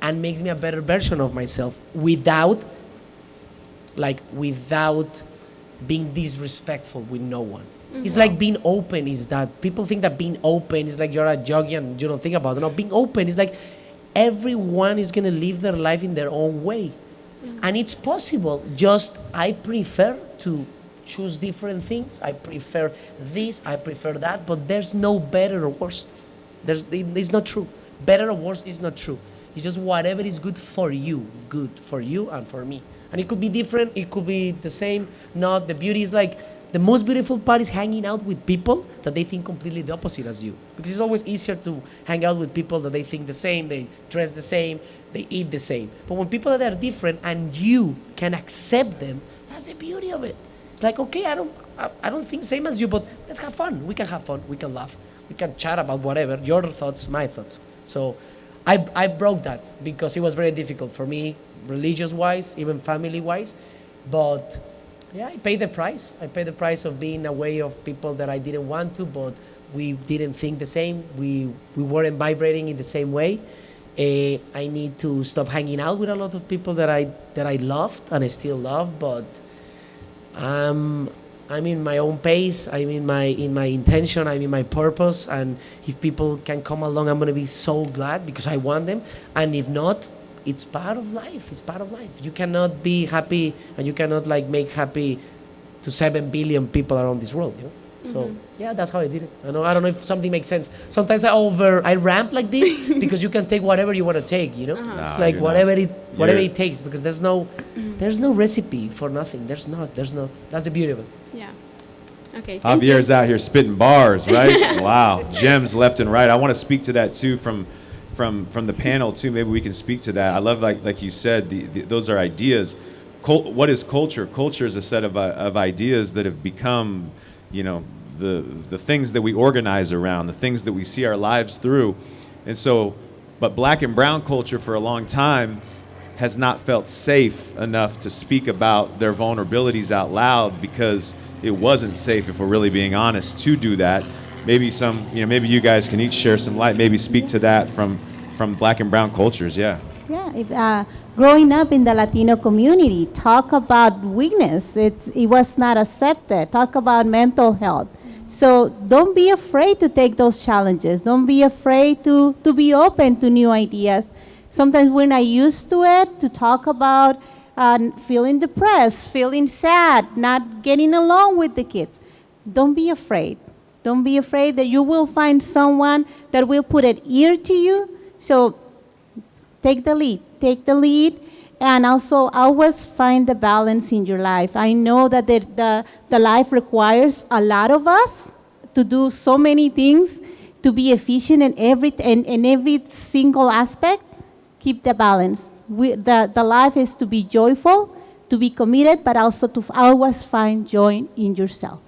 and makes me a better version of myself without being disrespectful with no one. It's like being open is that people think that being open is like you're a jockey and you don't think about it. No, being open is like everyone is gonna live their life in their own way. And it's possible, just I prefer to choose different things. I prefer this, I prefer that, but there's no better or worse. It's not true. Better or worse is not true. It's just whatever is good for you and for me. And it could be different, it could be the same, not. The beauty is like, the most beautiful part is hanging out with people that they think completely the opposite as you. Because it's always easier to hang out with people that they think the same, they dress the same, they eat the same. But when people that are different and you can accept them, that's the beauty of it. It's like, okay, I don't think same as you, but let's have fun. We can have fun, we can laugh, we can chat about whatever, your thoughts, my thoughts. So I broke that because it was very difficult for me, religious-wise, even family-wise. But yeah, I paid the price. I paid the price of being away of people that I didn't want to, but we didn't think the same. We weren't vibrating in the same way. I need to stop hanging out with a lot of people that I loved and I still love, but I'm in my own pace. I'm in my intention. I'm in my purpose. And if people can come along, I'm gonna be so glad because I want them. And if not, it's part of life. It's part of life. You cannot be happy and you cannot like make happy to 7 billion people around this world. So yeah, that's how I did it. I don't know if something makes sense. Sometimes I ramp like this because you can take whatever you want to take. It's like whatever it takes because there's no recipe for nothing. There's not. That's the beauty of it. Yeah. Okay. Javier's out here spitting bars, right? Wow, gems left and right. I want to speak to that too from the panel too. Maybe we can speak to that. I love like you said. Those are ideas. What is culture? Culture is a set of ideas that have become, the things that we organize around, the things that we see our lives through. And so, but black and brown culture for a long time has not felt safe enough to speak about their vulnerabilities out loud because it wasn't safe, if we're really being honest, to do that. Maybe maybe you guys can each share some light, maybe speak to that from black and brown cultures, yeah. Yeah, growing up in the Latino community, talk about weakness. It was not accepted. Talk about mental health. So don't be afraid to take those challenges. Don't be afraid to be open to new ideas. Sometimes we're not used to it, to talk about feeling depressed, feeling sad, not getting along with the kids. don't be afraid. Don't be afraid that you will find someone that will put an ear to you. So take the lead. Take the lead. And also always find the balance in your life. I know that the life requires a lot of us to do so many things, to be efficient in every single aspect. Keep the balance. The life is to be joyful, to be committed, but also to always find joy in yourself.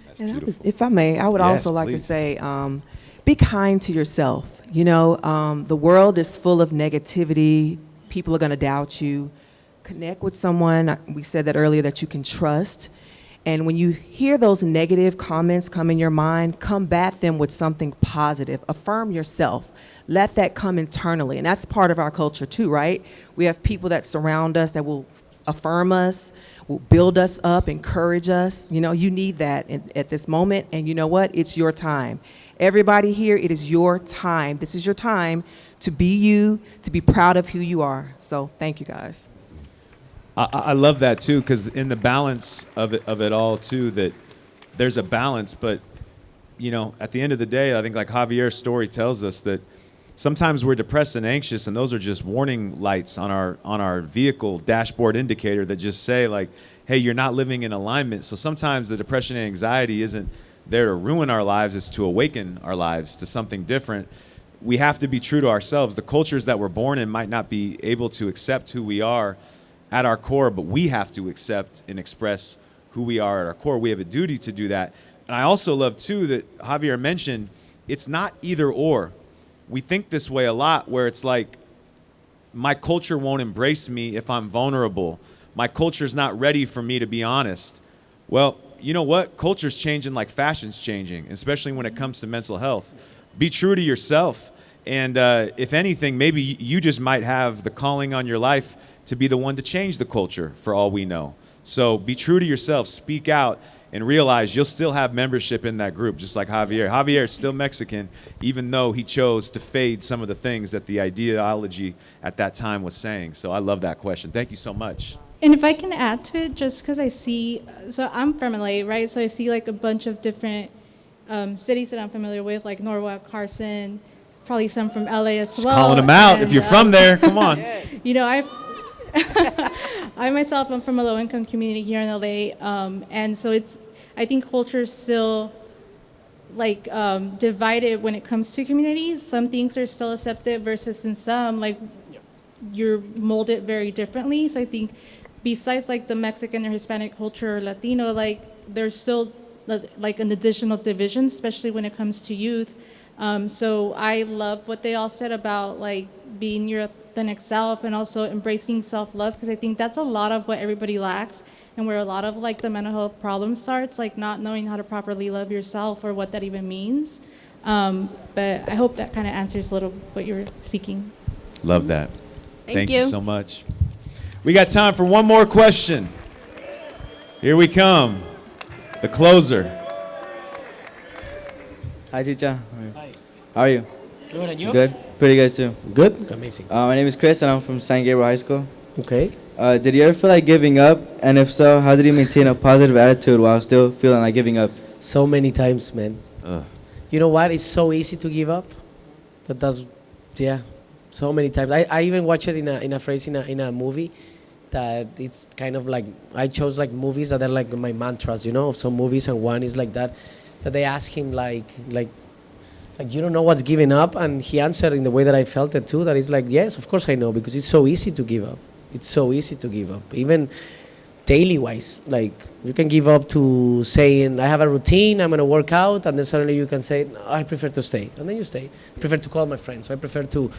That's beautiful. If I may, I would Yes, also like to please. say, be kind to yourself. You know, the world is full of negativity. People are going to doubt you. Connect with someone, we said that earlier, that you can trust. And when you hear those negative comments come in your mind, combat them with something positive. Affirm yourself. Let that come internally. And that's part of our culture too, right? We have people that surround us that will affirm us, will build us up, encourage us. You know, you need that at this moment. And you know what? It's your time. Everybody here, it is your time. This is your time to be you, to be proud of who you are. So thank you, guys. I love that too, because in the balance of it all too, that there's a balance. But you know, at the end of the day, I think like Javier's story tells us that sometimes we're depressed and anxious, and those are just warning lights on our vehicle dashboard indicator that just say like, hey, you're not living in alignment. So sometimes the depression and anxiety isn't there to ruin our lives, it's to awaken our lives to something different. We have to be true to ourselves. The cultures that we're born in might not be able to accept who we are at our core, but we have to accept and express who we are at our core. We have a duty to do that. And I also love too that Javier mentioned, it's not either or. We think this way a lot, where it's like, my culture won't embrace me if I'm vulnerable. My culture's not ready for me to be honest. Well, you know what? Culture's changing like fashion's changing, especially when it comes to mental health. Be true to yourself. And if anything, maybe you just might have the calling on your life to be the one to change the culture, for all we know. So be true to yourself, speak out, and realize you'll still have membership in that group, just like Javier. Javier is still Mexican, even though he chose to fade some of the things that the ideology at that time was saying. So I love that question. Thank you so much. And if I can add to it, just because I see, so I'm from LA, right? So I see like a bunch of different cities that I'm familiar with, like Norwalk, Carson, probably some from LA as well. Calling them out. And, if you're from there, come on. You know, I myself am from a low-income community here in LA, and so I think culture is still like divided when it comes to communities. Some things are still accepted versus in some, like, you're molded very differently. So I think besides like the Mexican or Hispanic culture or Latino, like there's still like an additional division, especially when it comes to youth. So I love what they all said about like being your authentic self and also embracing self-love, because I think that's a lot of what everybody lacks and where a lot of like the mental health problem starts, like not knowing how to properly love yourself or what that even means. But I hope that kind of answers a little what you're seeking. Love that. Thank you you so much. We got time for one more question. Here we come. The closer. Hi, Chicha. Hi. How are you? Good, and you? Good. Pretty good too. Good? Amazing. My name is Chris, and I'm from San Gabriel High School. Okay. Did you ever feel like giving up? And if so, how did you maintain a positive attitude while still feeling like giving up? So many times, man. You know what? It's so easy to give up. Yeah, so many times. I even watched it in a phrase in a movie that it's kind of like, I chose like movies that are like my mantras, you know, of some movies, and one is like that they ask him like you don't know what's giving up, and he answered in the way that I felt it too, that it's like, yes, of course I know, because it's so easy to give up. It's so easy to give up, even daily wise. Like you can give up to saying, I have a routine, I'm gonna work out, and then suddenly you can say, no, I prefer to stay, and then you stay. I prefer to call my friends, so I prefer to,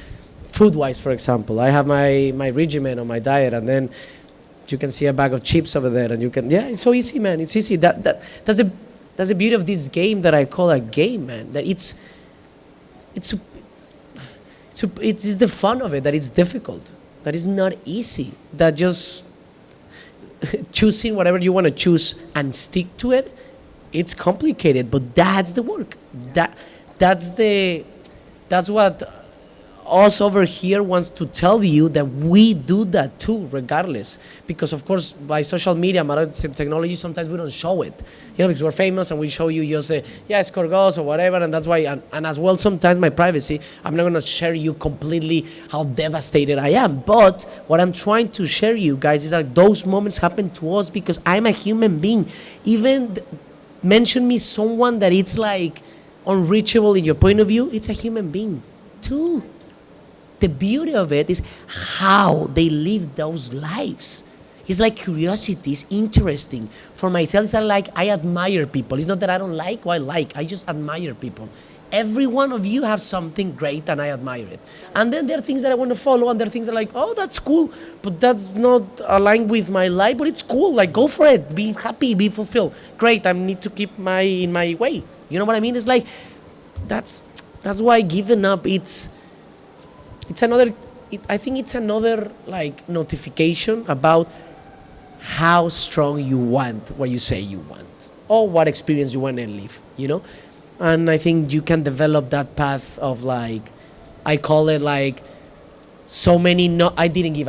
food wise, for example, I have my regimen or my diet, and then you can see a bag of chips over there, and you can, yeah, it's so easy, man, it's easy. That's the beauty of this game that I call a game, man, that it's the fun of it, that it's difficult, that it's not easy, that just choosing whatever you want to choose and stick to it, it's complicated, but that's the work. That's what us over here wants to tell you that we do that too, regardless. Because of course, by social media, modern technology, sometimes we don't show it. Because we're famous and we show you just score goals or whatever, and that's why. And as well, sometimes my privacy, I'm not gonna share you completely how devastated I am. But what I'm trying to share you guys is that those moments happen to us because I'm a human being. Even mention me someone that it's like unreachable in your point of view, it's a human being too. The beauty of it is how they live those lives. It's like curiosity, it's interesting. For myself, it's like I admire people. It's not that I don't like or I like, I just admire people. Every one of you have something great and I admire it. And then there are things that I want to follow and there are things that are like, oh, that's cool, but that's not aligned with my life, but it's cool, like go for it, be happy, be fulfilled. Great, I need to keep in my way. You know what I mean? It's like, that's why giving up, I think it's another like notification about how strong you want what you say you want or what experience you want to live, you know? And I think you can develop that path of like, I call it like so many, I didn't give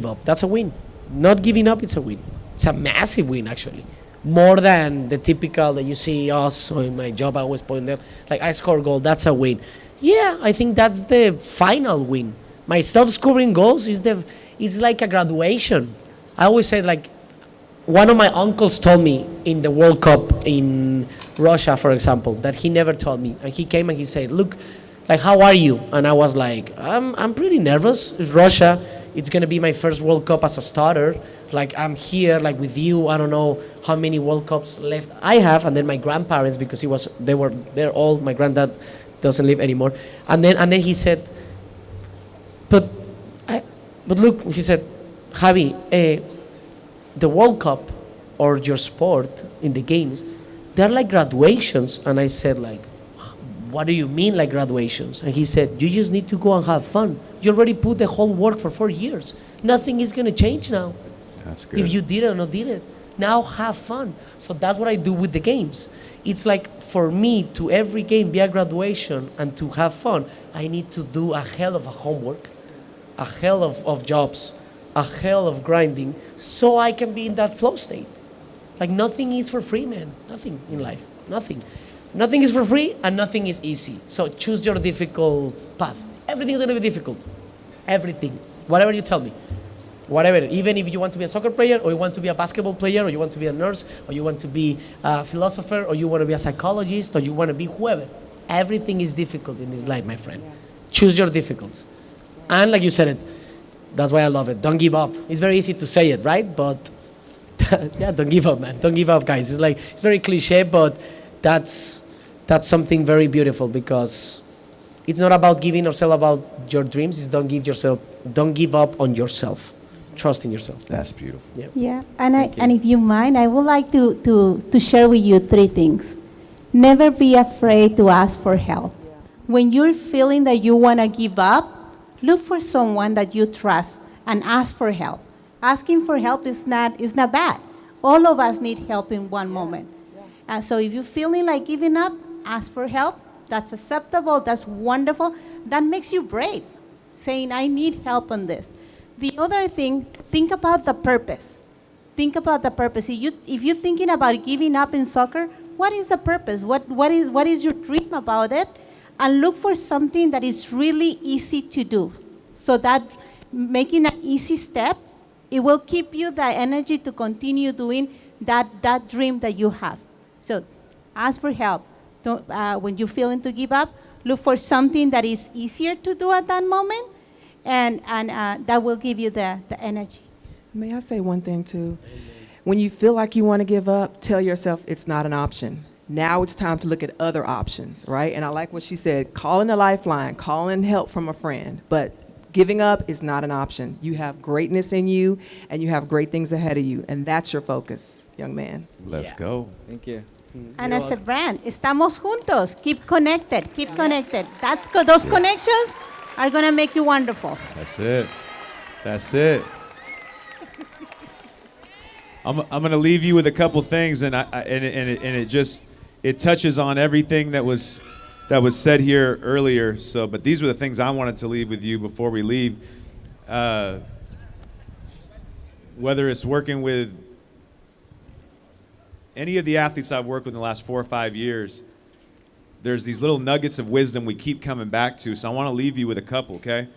up. That's a win. Not giving up, it's a win. It's a massive win actually. More than the typical that you see us or in my job, I always point there, like I score a goal, that's a win. Yeah, I think that's the final win. Myself scoring goals is like a graduation. I always say like, one of my uncles told me in the World Cup in Russia, for example, that he never told me. And he came and he said, look, like, how are you? And I was like, I'm pretty nervous. It's Russia. It's going to be my first World Cup as a starter. Like, I'm here, like, with you. I don't know how many World Cups left I have. And then my grandparents, because they're old. My granddad doesn't live anymore. And then he said, but look, he said, Javi, the World Cup or your sport in the games, they're like graduations. And I said like, what do you mean like graduations? And he said, you just need to go and have fun. You already put the whole work for 4 years. Nothing is going to change now. That's good. If you did it or not did it. Now have fun. So that's what I do with the games. It's like for me to every game be a graduation and to have fun, I need to do a hell of a homework, a hell of jobs, a hell of grinding, so I can be in that flow state. Like nothing is for free, man. Nothing in life. Nothing. Nothing is for free and nothing is easy. So choose your difficult path. Everything is going to be difficult. Everything. Whatever you tell me. Whatever. Even if you want to be a soccer player or you want to be a basketball player or you want to be a nurse or you want to be a philosopher or you want to be a psychologist or you want to be whoever. Everything is difficult in this life, my friend. Choose your difficulties. And like you said it, that's why I love it. Don't give up. It's very easy to say it, right? But yeah, don't give up, man. Don't give up, guys. It's like, it's very cliche, but that's something very beautiful because it's not about giving yourself about your dreams. It's don't give up on yourself. Trust in yourself. That's beautiful. Yeah. Yeah. And if you mind, I would like to share with you 3 things. Never be afraid to ask for help. Yeah. When you're feeling that you want to give up, look for someone that you trust and ask for help. Asking for help is not bad. All of us need help in one moment. Yeah. And so if you're feeling like giving up, ask for help. That's acceptable. That's wonderful. That makes you brave, saying, I need help on this. The other thing, think about the purpose. Think about the purpose. If you're thinking about giving up in soccer, what is the purpose? What is your dream about it? And look for something that is really easy to do. So that making an easy step, it will keep you the energy to continue doing that dream that you have. So ask for help. When you're feeling to give up, look for something that is easier to do at that moment, and that will give you the energy. May I say one thing too? When you feel like you want to give up, tell yourself it's not an option. Now it's time to look at other options, right? And I like what she said, calling a lifeline, calling help from a friend, but giving up is not an option. You have greatness in you, and you have great things ahead of you, and that's your focus, young man. Let's go. Thank you. And as a brand, estamos juntos. Keep connected. Keep connected. Those connections are going to make you wonderful. That's it. That's it. I'm going to leave you with a couple things, and it touches on everything that was that was said here earlier. So, but these were the things I wanted to leave with you before we leave. Whether it's working with any of the athletes I've worked with in the last 4 or 5 years, there's these little nuggets of wisdom we keep coming back to. So I want to leave you with a couple, okay?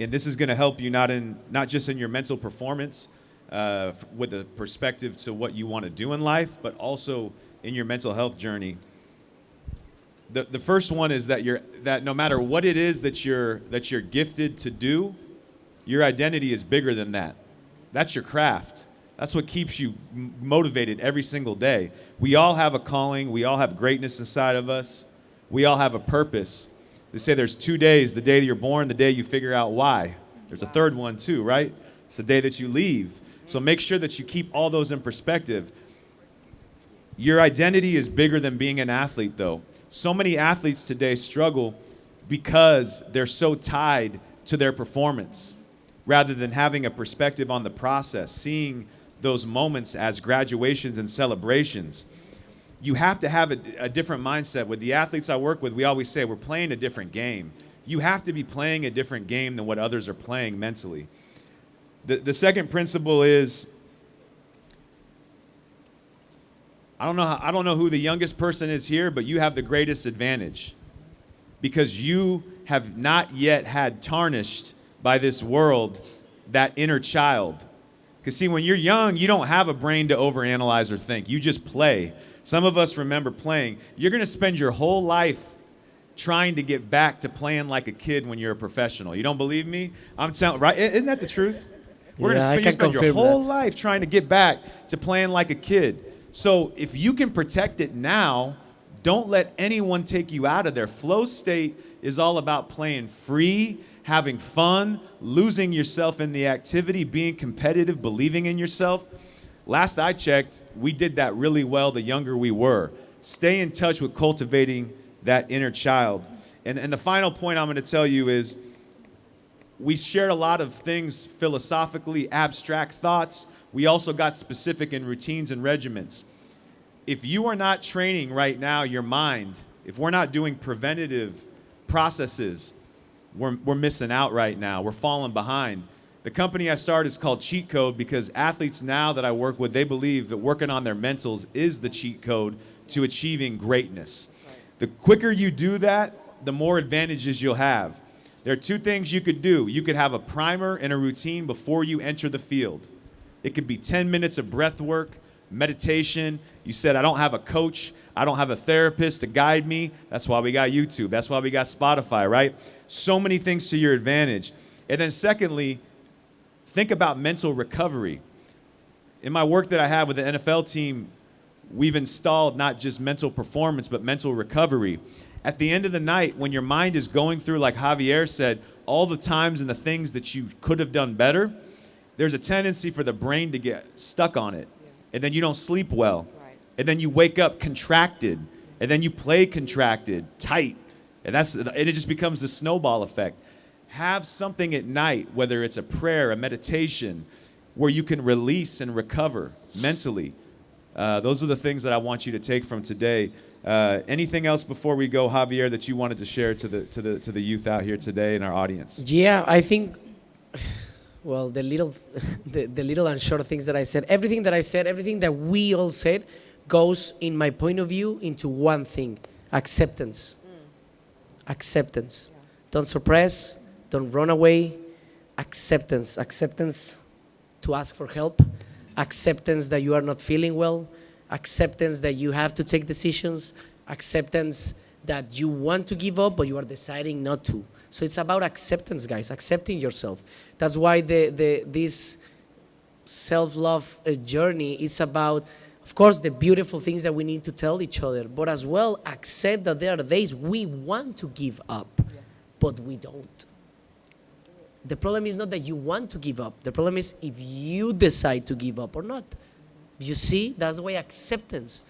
And this is going to help you not just in your mental performance, with a perspective to what you want to do in life, but also in your mental health journey. The first one is that no matter what it is that you're gifted to do, your identity is bigger than that. That's your craft. That's what keeps you motivated every single day. We all have a calling. We all have greatness inside of us. We all have a purpose. They say there's 2 days, the day that you're born, the day you figure out why. There's a third one too, right? It's the day that you leave. So make sure that you keep all those in perspective. Your identity is bigger than being an athlete, though. So many athletes today struggle because they're so tied to their performance rather than having a perspective on the process, seeing those moments as graduations and celebrations. You have to have a different mindset. With the athletes I work with, we always say we're playing a different game. You have to be playing a different game than what others are playing mentally. The second principle is, I don't know who the youngest person is here, but you have the greatest advantage because you have not yet had tarnished by this world that inner child. Because see, when you're young, you don't have a brain to overanalyze or think. You just play. Some of us remember playing. You're going to spend your whole life trying to get back to playing like a kid when you're a professional. You don't believe me? I'm telling, right? Isn't that the truth? We're going to spend your whole life trying to get back to playing like a kid. So if you can protect it now, don't let anyone take you out of there. Flow state is all about playing free, having fun, losing yourself in the activity, being competitive, believing in yourself. Last I checked, we did that really well the younger we were. Stay in touch with cultivating that inner child. And the final point I'm going to tell you is we shared a lot of things philosophically, abstract thoughts. We also got specific in routines and regiments. If you are not training right now your mind, if we're not doing preventative processes, we're missing out right now. We're falling behind. The company I started is called Cheat Code because athletes now that I work with, they believe that working on their mentals is the cheat code to achieving greatness. The quicker you do that, the more advantages you'll have. There are two things you could do. You could have a primer and a routine before you enter the field. It could be 10 minutes of breath work, meditation. You said, I don't have a coach. I don't have a therapist to guide me. That's why we got YouTube. That's why we got Spotify, right? So many things to your advantage. And then secondly, think about mental recovery. In my work that I have with the NFL team, we've installed not just mental performance, but mental recovery. At the end of the night, when your mind is going through, like Javier said, all the times and the things that you could have done better, there's a tendency for the brain to get stuck on it. And then you don't sleep well. And then you wake up contracted. And then you play contracted, tight. And it just becomes the snowball effect. Have something at night, whether it's a prayer, a meditation, where you can release and recover mentally. Those are the things that I want you to take from today. Anything else before we go, Javier, that you wanted to share to the youth out here today in our audience? Yeah, I think, well, the little and short things that I said, everything that we all said goes, in my point of view, into one thing: acceptance. Acceptance. Yeah. Don't suppress. Don't run away. Acceptance. Acceptance to ask for help. Acceptance that you are not feeling well. Acceptance that you have to take decisions. Acceptance that you want to give up, but you are deciding not to. So it's about acceptance, guys. Accepting yourself. That's why this self-love journey is about, of course, the beautiful things that we need to tell each other, but as well accept that there are days we want to give up, but we don't. The problem is not that you want to give up. The problem is if you decide to give up or not. You see, that's why acceptance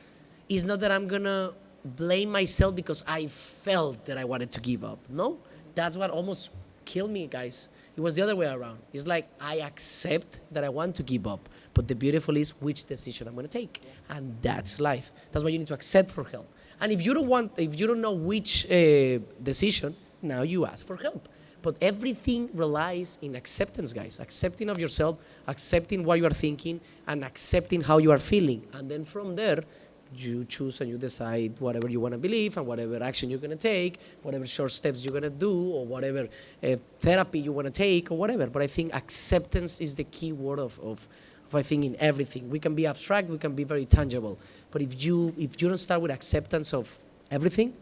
is not that I'm going to blame myself because I felt that I wanted to give up. No, that's what almost killed me, guys. It was the other way around. It's like I accept that I want to give up. But the beautiful is which decision I'm going to take. And that's life. That's why you need to accept for help. And if you don't know which decision, now you ask for help. But everything relies in acceptance, guys. Accepting of yourself, accepting what you are thinking, and accepting how you are feeling. And then from there, you choose and you decide whatever you want to believe and whatever action you're going to take, whatever short steps you're going to do, or whatever therapy you want to take, or whatever. But I think acceptance is the key word of I think in everything. We can be abstract, we can be very tangible. But if you don't start with acceptance of everything,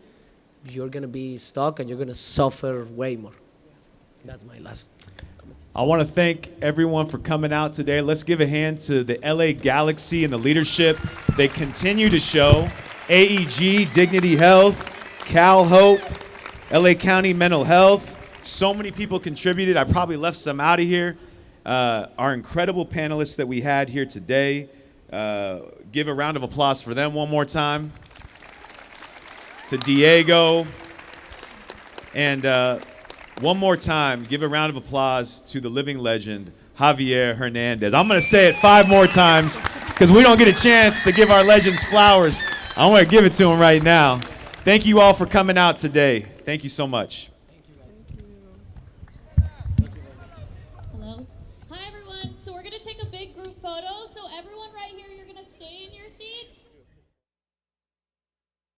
you're going to be stuck and you're going to suffer way more. That's my last comment. I want to thank everyone for coming out today. Let's give a hand to the LA Galaxy and the leadership they continue to show. AEG, Dignity Health, Cal Hope, LA County Mental Health. So many people contributed. I probably left some out of here. Our incredible panelists that we had here today. Give a round of applause for them one more time. To Diego. And one more time, give a round of applause to the living legend, Javier Hernandez. I'm going to say it 5 more times because we don't get a chance to give our legends flowers. I want to give it to him right now. Thank you all for coming out today. Thank you so much.